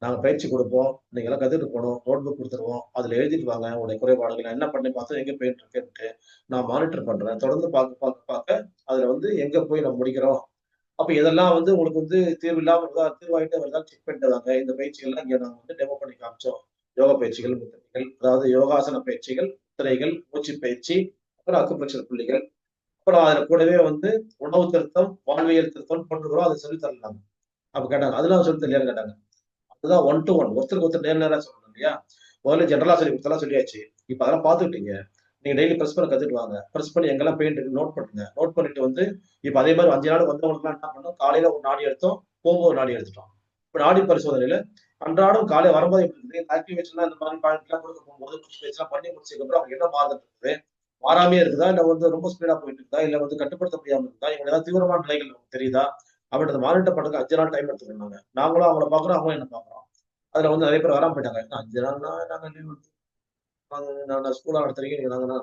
நாங்க பயிற்சி குடுப்போம். நீங்க எல்லாம் கத்துட்டு போணும். நோட் புக் குடுத்துருவோம். அதுல எழுதிட்டு வாங்க. உங்களுடைய குறைபாடுகள் நான் என்ன பண்ணி பார்த்தேன், எங்க போயிட்டு இருக்குன்ட்டு. நான் மானிட்டர் பண்றேன். தொடர்ந்து பார்க்க அதுல வந்து எங்க போய் நம்ம முடிக்கிறோம். அப்ப இதெல்லாம் வந்து உங்களுக்கு வந்து தீர்வு இல்லாம வருதா, தீர்வாயிட்டே வருதா செக் பண்ணிட்டு வாங்க. இந்த பயிற்சிகள்லாம் இங்க நாங்க வந்து டெமோ பண்ணி காமிச்சோம். யோகா பயிற்சிகள், முத்திரைகள், அதாவது யோகாசன பயிற்சிகள், முத்திரைகள், மூச்சு பயிற்சி, அப்புறம் அக்குப்ரெஷர் புள்ளிகள். அப்புறம் அதுல கூடவே வந்து உணவு திருத்தம், வாழ்வியல் திருத்தம் கொண்டுக்கிறோம். அத சொல்லி தரலாங்க. அப்ப கேட்டாங்க. அதெல்லாம் சொல்லி தரலையான்னு கேட்டாங்க. அதுதான் ஒன் டூ ஒன். ஒருத்தருக்கு ஒருத்தர் நேர் நேரா சொல்லணும் இல்லையா? முதல்ல ஜெனரலா சொல்லிக் குடுத்ததெல்லாம் சொல்லியாச்சு. இப்ப அதெல்லாம் பார்த்துக்கிட்டீங்க. நீங்க டெய்லி பிரஸ் பண்ண கத்துட்டு வாங்க. பிரஸ் பண்ணி எங்கெல்லாம் பெயின் இருக்குன்னு நோட் பண்ணுங்க. நோட் பண்ணிட்டு வந்து இப்ப அதே மாரி 5 நாள் வந்தவங்களுக்குலாம் என்ன பண்ணோம், காலையில ஒரு நாடி எடுத்தோம். போகும்போது ஒரு நாடி எடுத்துட்டோம். இப்ப நாடி பரிசோதனையில அன்றாடம் காலை வரும்போது எப்படி இருக்குது? இந்த ஆக்டிவேஷன்லாம் இந்த மாதிரி பாயிண்ட்லாம் கொடுக்க போகும்போது பேச்செல்லாம் பண்ணி முடிச்சதுக்கப்புறம் அவங்க என்ன மாறுதல் இருக்குது? மாறாமயே இருக்குதா? இல்ல வந்து ரொம்ப ஸ்பீடா போயிட்டு இருக்குதா? இல்ல வந்து கட்டுப்படுத்த முடியாம இருக்குதா? இவங்க ஏதாவது தீவிரமான நிலைகள் நமக்கு தெரியுதா? அப்படின்றத மானிட்டர் பண்றதுக்கு 5 நாள் டைம் எடுத்துக்கணும்னாங்க. நாங்களும் அவங்கள பார்க்குறோம், அவங்களும் என்ன பார்க்குறோம். அதுல வந்து நெறைய பேர் வராம போயிட்டாங்க. 5 நாள்னா நாங்க லீவ் நான் ஸ்கூலா நடத்துறீங்க. நீங்க நாங்கன்னா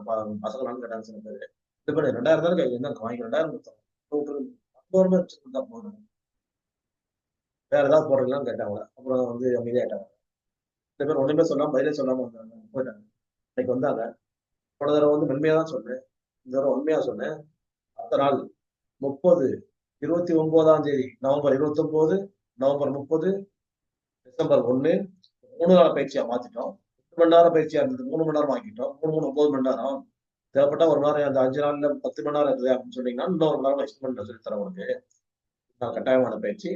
பசங்களான்னு கேட்டாங்க சில பேரு. இது பண்ணி 2000 தானே இந்தாங்க வாங்கிக்க 2000 குடுத்தோம். ₹100 வச்சு குடுத்தா போதும். வேற ஏதாவது போடுறீங்களான்னு கேட்டாங்க. அப்புறம் வந்து அமைதியாயிட்டாங்க. சில பேர் ஒண்ணுமே சொல்லாம, பதிலே சொல்லாம வந்தாங்க. போயிட்டாங்க. இன்னைக்கு வந்தாங்க. போன தடவ வந்து மென்மையா தான் சொன்னேன். இந்த தடவ உண்மையா சொன்னேன். அடுத்த நாள் 30, 29ஆம் தேதி நவம்பர் 29, நவம்பர் 30, டிசம்பர் 1 3 நாள் பயிற்சியா மாத்திட்டோம். 8 மணி நேரம் பயிற்சியா இருந்தது. 3 மணி நேரம் ஆக்கிட்டோம். 3, 3 9 மணி நேரம். தேவைப்பட்டா 1 மணி நேரம் அந்த 5 நாள்ல 10 மணி நேரம் இருக்குது அப்படின்னு சொன்னீங்கன்னா, இன்னும் 1 மணி நேரம் எக்ஸ்டெண்ட் பண்ணி சொல்லி தரேன் உனக்கு. நான் கட்டாயமான பயிற்சி.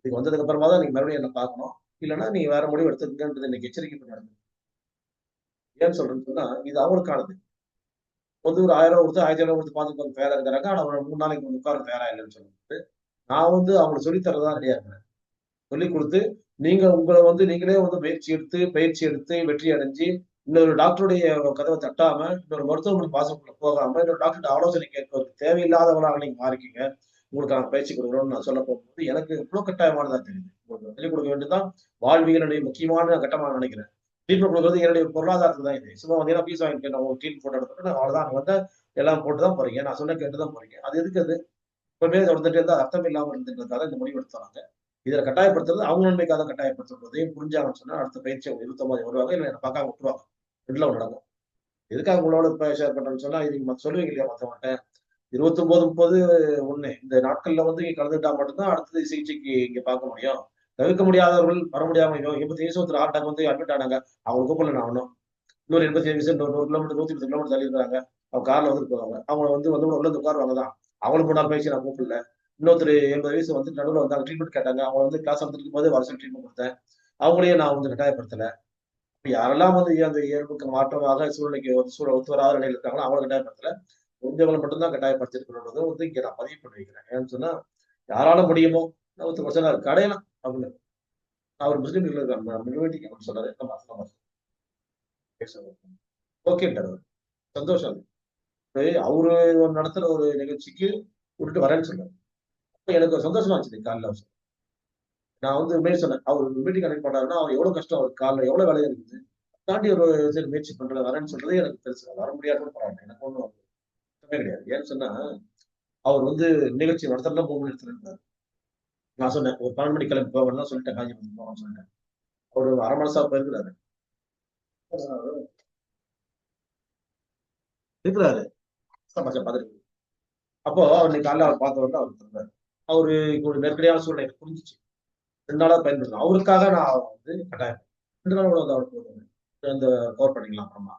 இதுக்கு வந்ததுக்கு அப்புறமா தான் நீங்க மறுபடியும் என்ன பார்க்கணும். இல்லன்னா நீங்க வேற முடிவு எடுத்துக்கங்கன்றது இன்னைக்கு எச்சரிக்கை பண்ணி ஏன்னு சொல்றேன்னு சொன்னா, இது அவங்களுக்கானது. வந்து ஒரு ரூ. 1000 கொடுத்து, ரூ. 1500 கொடுத்து பார்த்துட்டு தயாரா இருக்கிறாங்க. ஆனா ஒரு 3 நாளைக்கு வந்து உட்கார தயாரா இல்லன்னு சொல்லிட்டு, நான் வந்து அவங்களுக்கு சொல்லி தர தான் ரெடியா இருக்கிறேன். சொல்லிக் குடுத்து, நீங்க உங்கள வந்து நீங்களே வந்து முயற்சி எடுத்து, பயிற்சி எடுத்து, வெற்றி அடைஞ்சு, இன்னொரு டாக்டருடைய கதவ தட்டாம, இன்னொரு மருத்துவமனை வாசலுக்குள்ள போகாம, இன்னொரு டாக்டர்ட்ட ஆலோசனை கேட்பதற்கு தேவையில்லாதவங்களா நீங்க மாறிக்கீங்க. உங்களுக்கு நான் பயிற்சி குடுக்குறோம்னு நான் சொல்ல போகும்போது, எனக்கு இவ்ளோ கட்டாயமானதா தெரியுது. உங்களுக்கு சொல்லிக் குடுக்க வேண்டியது தான் வாழ்வியலுடைய முக்கியமான கட்டமா நான் நினைக்கிறேன். ட்ரீட்மெண்ட் குடுக்குறது என்னுடைய பொருளாதாரத்துக்கு தான் இது. சும்மா வந்தீங்கன்னா ஃபீஸ் வாங்கிட்டு நான் உங்களுக்கு ட்ரீட்மெண்ட் போட்டோ எடுத்துக்கிறேன். அவ்வளவுதான். அங்க வந்தா எல்லாம் போட்டு தான் போறீங்க. நான் சொன்னா கேட்டு தான் போறீங்க. அது எதுக்கு அது? எப்பவுமே தொடர்ந்துட்டே இருந்தா அர்த்தம் இல்லாம இருந்துன்றதுக்காக இந்த முடிவு எடுத்தாங்க. இதுல கட்டாயப்படுத்துறது அவங்க நன்மைக்காக தான் கட்டாயப்படுத்துறதையும் புரிஞ்சாங்கன்னு சொன்னா, அடுத்த பயிற்சி அவங்க 29 வருவாங்க. இல்ல என்ன பார்க்காம விட்டுருவாங்க. 2ல ஒண்ணு நடக்கும். எதுக்காக உங்களோட இப்ப ஷேர் பண்றேன்னு சொன்னா, இது நீங்க சொல்லுவீங்க இல்லையா மத்தவங்கட்ட. 29, 30, 1 இந்த நாட்கள்ல வந்து இங்க கலந்துக்கிட்டா மட்டும் தான் அடுத்தது சிகிச்சைக்கு இங்க பார்க்க முடியும். தவிர்க்க முடியாதவர்கள் வர முடியாம 85 வயசு ஒருத்தர் ஹார்ட் அட்டாக் வந்து அட்மிட் ஆனாங்க. அவங்கள கூப்பிடல நான் ஒண்ணும். இன்னொரு 87 வயசு 100 கிலோமீட்டர் 110 கிலோமீட்டர் தள்ளி இருக்காங்க. அவங்க கார்ல வந்துட்டு போவாங்க. அவங்க வந்து உள்ள வந்து உட்காருவாங்க தான். அவங்களுக்கு முன்னாள் பயிற்சி நான் கூப்பிடல. இன்னொருத்தர் 80 வயசு வந்து நடுவுல வந்தாங்க. ட்ரீட்மெண்ட் கேட்டாங்க. அவங்க வந்து கிளாஸ் நடத்திட்டு இருக்கும்போது வர சொல்லி ட்ரீட்மெண்ட் குடுத்தேன். அவங்களையும் நான் வந்து கட்டாயப்படுத்தல. இப்ப யாரெல்லாம் வந்து அந்த இயல்புக்கு மாற்றமாக சூழ்நிலைக்கு ஒத்து வராத நிலையில இருக்காங்களோ, அவங்கள கட்டாயப்படுத்தல. முடிஞ்சவங்கள மட்டும் தான் கட்டாயப்படுத்தியிருக்கிறோன்றத வந்து இங்க நான் பதிவு பண்ணி வைக்கிறேன். ஏன்னு சொன்னா, யாரால முடியுமோ, ஒருத்தர் சொன்னாரு, "கடையலாம்" அப்படின்னு. அவர் முஸ்லீம் இருக்காரு. மினுவெட்டிக்கு அப்படின்னு சொன்னாரு. ஆமா, ஆமா. ஓகேன்ட்டாரு அவரு. சந்தோஷம். அவரு ஒரு நடத்துற ஒரு நிகழ்ச்சிக்கு கூட்டிட்டு வரேன்னு சொன்னாரு. அப்ப எனக்கு ஒரு சந்தோஷமா இருந்துச்சு காலைல அவரு நான் வந்து உண்மைய சொன்னேன். அவரு மீட்டிங் அட்டெண்ட் பண்றாருன்னா, அவர் எவ்வளவு கஷ்டம் அவருக்கு காலைல எவ்வளவு வேலை இருக்குது. தாண்டி ஒரு சரி முயற்சி பண்றேன் வரேன்னு சொல்றதே எனக்கு பெருசு. வர முடியாதுன்னு பரவாயில்ல. எனக்கு ஒண்ணும் கஷ்டமே கிடையாது. ஏன்னு சொன்னா, அவர் வந்து நிகழ்ச்சி நடத்துறதுல 3 மணி நேரத்துல இருந்தாரு. நான் சொன்னேன், ஒரு 12 மணிக்கு கிளம்பி போவேன்லாம் சொல்லிட்டேன். காஞ்சிபுரத்துக்கு போறோம்னு சொல்லிட்டேன். அவரு 1/2 மனசா போயிருக்கிறாரு. இருக்கிறாரு. சமாச்சாரம் பார்த்துட்டு. அப்போ அன்னைக்கு காலையில அவர் பார்த்த உடனே அவர் சொன்னாரு. அவரு ஒரு நெருக்கடியான சூழ்நிலை எனக்கு புரிஞ்சுச்சு. 2 நாளா பயன்படுத்தணும். அவருக்காக நான் வந்து கட்டாயம் 2 நாள் கூட வந்து அவருக்கு போதும். அந்த கவர் பண்ணிக்கலாம் அப்புறமா.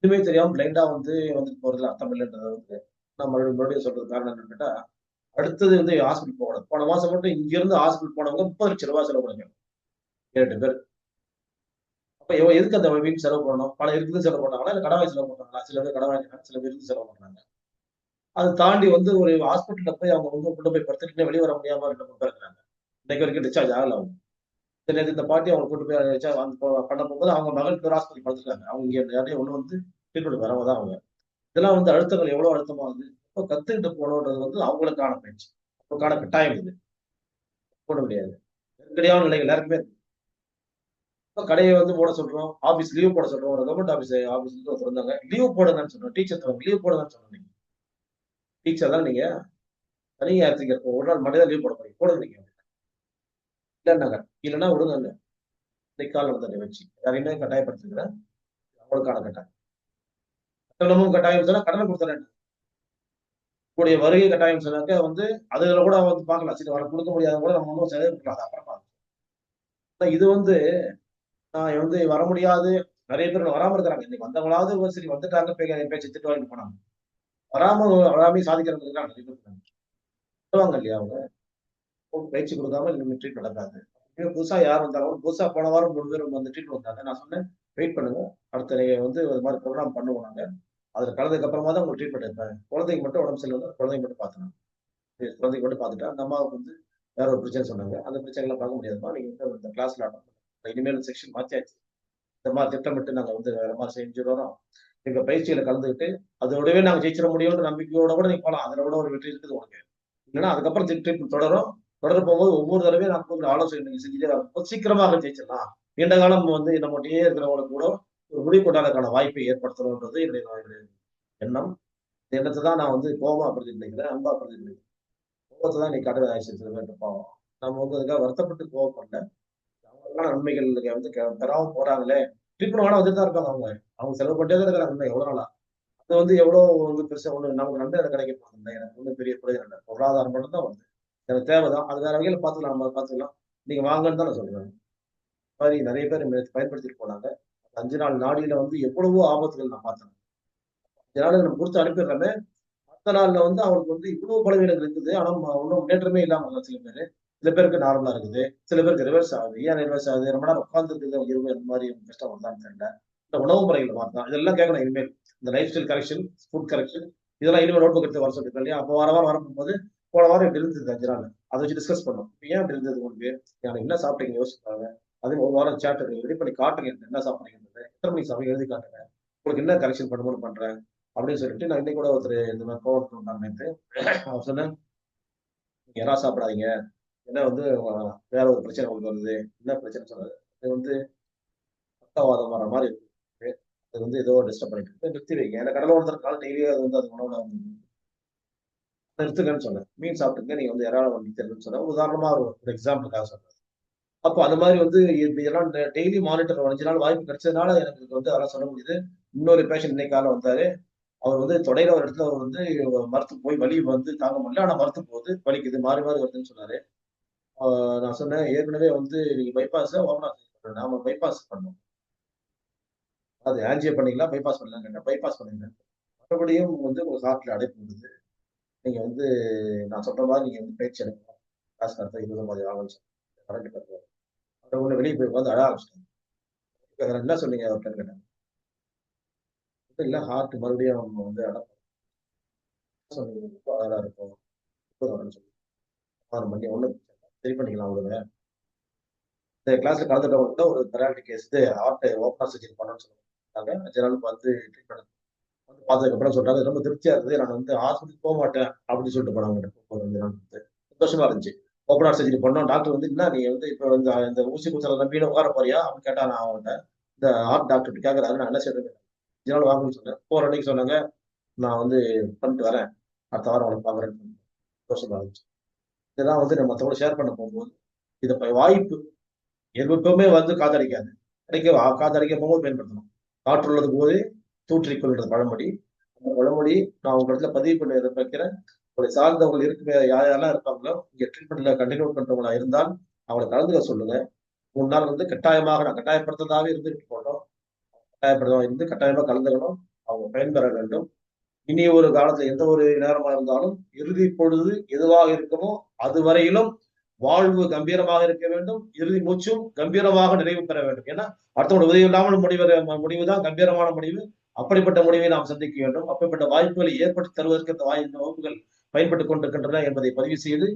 எதுவுமே தெரியாம பிளைண்டா வந்து வந்துட்டு போறதுல அர்த்தம் இல்லன்றத வந்து நான் மறுபடியும் சொல்றதுக்கு காரணம் என்னன்னு கேட்டா, அடுத்தது வந்து ஹாஸ்பிட்டல் போகக்கூடாது. போன மாசம் மட்டும் இங்கிருந்து ஹாஸ்பிட்டல் போனவங்க ரூ. 30,00,000 செலவு பண்ணிருக்காங்க. 7 பேர். அப்ப எதுக்கு அந்த வீண் செலவு பண்ணணும்? பணம் இருக்குது செலவு பண்ணாங்களா? இல்ல கடன் வாங்கி செலவு பண்றாங்களா? சில பேர் கடன் வாங்கிக்கிறாங்க. சில பேர் இருந்து செலவு பண்றாங்க. அத தாண்டி வந்து ஒரு ஹாஸ்பிட்டல்ல போய் அவங்க வந்து கொண்டு போய் படுத்துட்டு வெளிய வர முடியாம 2, 3 பேர் இருக்கிறாங்க. இன்னைக்கு வரைக்கும் டிஸ்சார்ஜ் ஆகல அவங்க. நேத்து இந்த பாட்டி அவங்க கூட்டு போய் டிஸ்சார்ஜ் பண்ண போகும்போது அவங்க மகள் இன்னொரு ஹாஸ்பிட்டல் படுத்துருக்காங்க. அவங்க இங்க யாரையும் ஒண்ணு வந்து ட்ரீட்மெண்ட் வரவங்க தான் அவங்க. இதெல்லாம் வந்து அழுத்தங்கள் எவ்வளவு அழுத்தமாகுது. அப்ப கத்துக்கிட்டு போகணுன்றது வந்து அவங்களுக்கான பயிற்சி. அவங்களுக்கான கட்டாயம் இது. போட முடியாது. நெருக்கடியான நிலை எல்லாருக்குமே இருக்கு. இப்ப கடைய வந்து மூட சொல்றோம். ஆபீஸ் லீவ் போட சொல்றோம். ஒரு கவர்மெண்ட் ஆபீஸ்ல ஒருத்தர் இருந்தாங்க. லீவ் போடுங்கன்னு சொன்னோம். டீச்சர் லீவ் போடுங்கன்னு சொன்னோம் நீங்க. டீச்சர் தான் நீங்க. சனி ஞாயிற்றுக்கு இருக்கும். ஒரு நாள் மட்டும் தான் லீவ் போட போறீங்க. போடுங்க நீங்க. இல்லன்னாங்க. இல்லன்னா விடுங்கன்னு. இன்னைக்கு காலைல நடந்த நிகழ்ச்சி. யாரையுமே கட்டாயப்படுத்துகிறேன். அவங்களுக்கான கட்டாயம். கட்டணமும் கட்டாயம் சொன்னா கடன குடுத்துறேன். உங்களுடைய வருகை கட்டாயம் சொன்னாக்க வந்து அதுல கூட வந்து பார்க்கலாம். சரி வர குடுக்க முடியாதவங்க கூட நம்ம ஒண்ணும் செலவு பண்ணலாம். அது அப்புறமா. இது வந்து நான் வந்து வர முடியாது. நெறைய பேர் வராம இருக்கிறாங்க. இன்னைக்கு வந்தவங்களாவது சரி வந்துட்டாங்க என் பேச்ச திட்டு வாங்கிட்டு போனாங்க. வராமயே சாதிக்கிறவங்க இருக்காங்க. நெறைய பேர் இருக்காங்க. சொல்லுவாங்க இல்லையா அவங்க? பயிற்சி குடுக்காம இனிமே ட்ரீட் நடக்காது. புதுசா யார் வந்தாலும் புதுசா போன வாரம் 3 பேர் வந்து ட்ரீட் வந்தாங்க. நான் சொன்னேன், வெயிட் பண்ணுங்க. அடுத்த நீங்க வந்து இது மாரி ப்ரோகிராம் பண்ணுவோம் நாங்க. அதுல கலந்ததுக்கு அப்புறமா தான் உங்களுக்கு ட்ரீட்மெண்ட் எடுப்பேன். குழந்தைக்கு மட்டும் உடம்பு சரியில்ல. குழந்தைக்கு மட்டும் பார்த்துக்கணும். குழந்தைக்கு மட்டும் பார்த்துட்டா, அந்த அம்மாவுக்கு வந்து வேற ஒரு பிரச்சனை சொன்னாங்க. அந்த பிரச்சனைலாம் பார்க்க முடியாதும்மா. நீங்க வந்து இந்த கிளாஸ்ல அட்டெண்ட் பண்ணுங்க. இனிமேல் செக்ஷன் மாத்தியாச்சு. இந்த மாதிரி திட்டமிட்டு நாங்க வந்து வேற மாதிரி செஞ்சு வரோம். எங்க பயிற்சியில கலந்துக்கிட்டு அதோடவே நாங்க ஜெயிச்சிட முடியும்ன்ற நம்பிக்கையோட கூட நீங்க போலாம். அதுல கூட ஒரு வெற்றி இருக்குது உனக்கு. இல்லைன்னா அதுக்கப்புறம் ட்ரீட்மெண்ட் தொடரும். தொடர போகும்போது ஒவ்வொரு தடவையும் நான் ஒரு ஆலோசனை நீங்க செஞ்சுட்டே வரும்போது சீக்கிரமாக ஜெயிச்சிடலாம். நீண்ட காலம் வந்து நம்மகிட்டயே இருக்கிறவங்களுக்கு கூட ஒரு முடிவு கொண்டாடுறதுக்கான வாய்ப்பை ஏற்படுத்தணும்ன்றது என்னுடைய எண்ணம். இந்த எண்ணத்தை தான் நான் வந்து கோபமா பிரதிபலிக்கிறேன், அன்பா பிரதிபலிக்கிறேன். கோபத்தை தான் நீ காட்டுற சில பேர் பாவம். நம்ம வந்து அதுக்காக வருத்தப்பட்டு கோவப்படல. அவங்களுக்கான நன்மைகள் வந்து பெறாம போறாங்களே, ட்ரீட்மெண்ட் வேணா வந்துட்டு தான் இருப்பாங்க அவங்க. அவங்க செலவு பண்ணிட்டே தான் இருக்கிறாங்க இன்னும் எவ்வளவு நாளா. அது வந்து எவ்வளவு வந்து பெருசா ஒண்ணு நமக்கு நன்மை எனக்கு கிடைக்க போகுது. எனக்கு ஒண்ணும் பெரிய பிரயோஜனம் இல்ல. பொருளாதாரம் மட்டும் தான் வருது. எனக்கு தேவைதான். அது வேற வகையில பார்த்துக்கலாம். நம்ம பார்த்துக்கலாம். நீங்க வாங்கன்னு தான் நான் சொல்றேன். இந்த மாதிரி நிறைய பேர் பயன்படுத்திட்டு போனாங்க. 5 நாள் நாடியில வந்து எவ்வளவோ ஆபத்துகள் நான் பார்த்தேன். 5 நாள் நம்ம குடுத்து அனுப்பிடுறோமே, அடுத்த நாள்ல வந்து அவங்களுக்கு வந்து இவ்வளவு பலவீனங்கள் இருக்குது. ஆனா ஒண்ணும் முன்னேற்றமே இல்லாம இருக்காங்க சில பேரு. சில பேருக்கு நார்மலா இருக்குது. சில பேருக்கு ரிவர்ஸ் ஆகுது. ஏன் ரிவர்ஸ் ஆகுது? ரொம்ப நேரம் உட்கார்ந்து இருக்குது இருவு அந்த மாதிரி கஷ்டம் வருதான்னு தெரியல. இந்த உணவு முறைகள் மாத்தலாம். இதெல்லாம் கேட்கணும் இனிமேல். இந்த life style correction, food correction இதெல்லாம் இனிமேல் நோட் புக் எடுத்து வர சொல்லிருக்கேன் இல்லையா? அப்போ வார வாரம் வரப்போகும்போது, போன வாரம் இப்படி இருந்தது 5 நாள். அதை வச்சு டிஸ்கஸ் பண்ணோம். இப்ப ஏன் இப்படி இருந்தது உங்களுக்கு? எனக்கு என்ன சாப்பிட்டீங்க யோசிச்சு பாருங்க. அது ஒரு வாரம் சாப்டர் நீங்க ரெடி பண்ணி காட்டுங்க. எனக்கு என்ன சாப்பிடுறீங்கன்றது. எத்தனை மணிக்கு சாப்பிடுங்க எழுதி காட்டுங்க. உங்களுக்கு என்ன கரெக்ஷன் பண்ணணும்னு பண்றேன். அப்படின்னு சொல்லிட்டு நான் இன்னைக்கு கூட ஒருத்தர் இந்த மாதிரி கோவப்பட்டு வந்தாங்க நேத்து. அவர் சொன்னேன், நீங்க எறா சாப்பிடாதீங்க. ஏன்னா வந்து வேற ஒரு பிரச்சனை உங்களுக்கு வருது. என்ன பிரச்சனை சொன்னாரு. அது வந்து பக்கவாதம் வர மாதிரி இருக்கு. அது வந்து ஏதோ டிஸ்டர்ப் பண்ணிட்டு இருக்கு. நிறுத்தி வைங்க. ஏன்னா கடலை ஒருத்தருக்கால டெய்லியும் அது வந்து அது உணவுல வந்து நிறுத்துங்கன்னு சொன்னேன். மீன் சாப்பிட்டுங்க நீங்க வந்து இறால நிறுத்திடுங்கன்னு சொன்னேன். உதாரணமா ஒரு எக்ஸாம்பிளுக்காக சொன்னேன். அப்போ அந்த மாதிரி வந்து இதெல்லாம் டெய்லி மானிட்டர் 5 நாள் வாய்ப்பு கிடைச்சதுனால எனக்கு வந்து அதெல்லாம் சொல்ல முடியுது. இன்னொரு பேஷண்ட் இன்னைக்கு காலைல வந்தாரு. அவர் வந்து தொடையில ஒரு இடத்துல அவர் வந்து மரத்து போய் வலி வந்து தாங்க முடியல. ஆனா மரத்து போகுது. வலிக்குது. மாறி மாறி வருதுன்னு சொன்னாரு. ஆ நான் சொன்னேன், ஏற்கனவே வந்து நீங்க பைபாஸா, ஓப்பன் ஆபரேஷன் நாம பைபாஸ் பண்ணோம். அது ஆஞ்சியோ பண்ணீங்களா? பைபாஸ் பண்ணலான்னு கேட்டேன். பைபாஸ் பண்ணிருந்தேன். மறுபடியும் வந்து உங்க ஹார்ட்ல அடைப்பு விழுது. நீங்க வந்து நான் சொல்ற மாதிரி நீங்க வந்து பயிற்சி எடுக்கணும். காசு கரெக்ட்டா 20 மாதிரி வாங்கன்னு சொன்னேன். கரண்ட் கட்டுவாரு. அப்புறம் உடனே வெளிய போய் உட்கார்ந்து அழ ஆரம்பிச்சுட்டாங்க. என்ன சொன்னீங்க அவர்ட்டன்னு கேட்டேன். இல்ல ஹார்ட் மறுபடியும் அவங்க வந்து அடைப்பு சொன்னீங்க. ரொம்ப அழகா இருக்கும். எப்போ வரும்ன்னு சொல்லி. 6 மணி ஒண்ணும் சரி பண்ணிக்கலாம் விடுங்க. இந்த கிளாஸ்ல கலந்துட்டவங்க கூட ஒரு பெராலிட்டி கேஸ் ஹார்ட் ஓப்பன் சர்ஜரி பண்ணணும்னு சொன்னாங்க. 5 நாள் பார்த்து ட்ரீட்மெண்ட் வந்து பார்த்ததுக்கப்புறம் சொல்றாங்க, ரொம்ப திருப்தியா இருக்குது. நான் வந்து ஹாஸ்பிட்டல் போமாட்டேன் அப்படின்னு சொல்லிட்டு போனாங்க. ஒரு 5 நாள் வந்து. சந்தோஷமா இருந்துச்சு. ஓப்பன் ஹார்ட் சர்ஜரி பண்ணோம். டாக்டர் வந்து என்ன நீ வந்து இப்ப வந்து இந்த ஊசி குத்தல நம்பின உட்கார போறியா? அப்படின்னு கேட்டா நான் அவன்கிட்ட. இந்த ஹார்ட் டாக்டர் கேட்கறாரு. நான் என்ன செய்யறது? 5 நாள் வாங்கன்னு சொன்னேன். போற அன்னைக்கு சொன்னாங்க, நான் வந்து பண்ணிட்டு வரேன். அடுத்த வாரம் உனக்கு பார்க்குறேன்னு சொன்னாங்க. சந்தோஷமா இருந்துச்சு. இதெல்லாம் வந்து நம்ம மத்தவங்களோட ஷேர் பண்ண போகும்போது, இத வாய்ப்பு எப்பவுமே வந்து காத்தடிக்காது. காத்தடிக்க போகும்போது பயன்படுத்தணும். காற்றுள்ளது போதே தூற்றிக்கொள்கிறது பழமொழி. அந்த பழமொழி நான் உங்க இடத்துல பதிவு பண்ணி வைக்கிறேன். உங்களை சார்ந்தவங்க இருக்கு யார் யாரெல்லாம் இருப்பாங்களோ, இங்க ட்ரீட்மெண்ட்ல கண்டினியூ பண்றவங்களா இருந்தால், அவங்கள கலந்துக்க சொல்லுங்க. 3 நாள் வந்து கட்டாயமாக நான் கட்டாயப்படுத்ததாவே இருந்துட்டு போட்டோம். கட்டாயப்படுத்தவா இருந்து கட்டாயமா கலந்துக்கணும். அவங்க பயன்பெற வேண்டும். இனி ஒரு காலத்துல எந்த ஒரு நேரமா இருந்தாலும், இறுதி பொழுது எதுவாக இருக்குமோ, அதுவரையிலும் வாழ்வு கம்பீரமாக இருக்க வேண்டும். இறுதி மூச்சும் கம்பீரமாக நிறைவு பெற வேண்டும். ஏன்னா, அடுத்தவங்க உதவி இல்லாமல் முடிவு தான் கம்பீரமான முடிவு. அப்படிப்பட்ட முடிவை நாம் சந்திக்க வேண்டும். அப்படிப்பட்ட வாய்ப்புகளை ஏற்படுத்தி தருவதற்கு இந்த வகுப்புகள் பயன்பட்டுக் கொண்டிருக்கின்றன என்பதை பதிவு செய்து,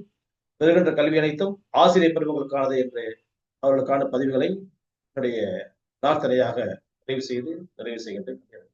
பெறுகின்ற கல்வி அனைத்தும் ஆசிரியர் பெருமக்களுக்கானது என்று அவர்களுக்கான பதிவுகளை என்னுடைய பிரார்த்தனையாக நிறைவு செய்து நிறைவு செய்கின்றேன்.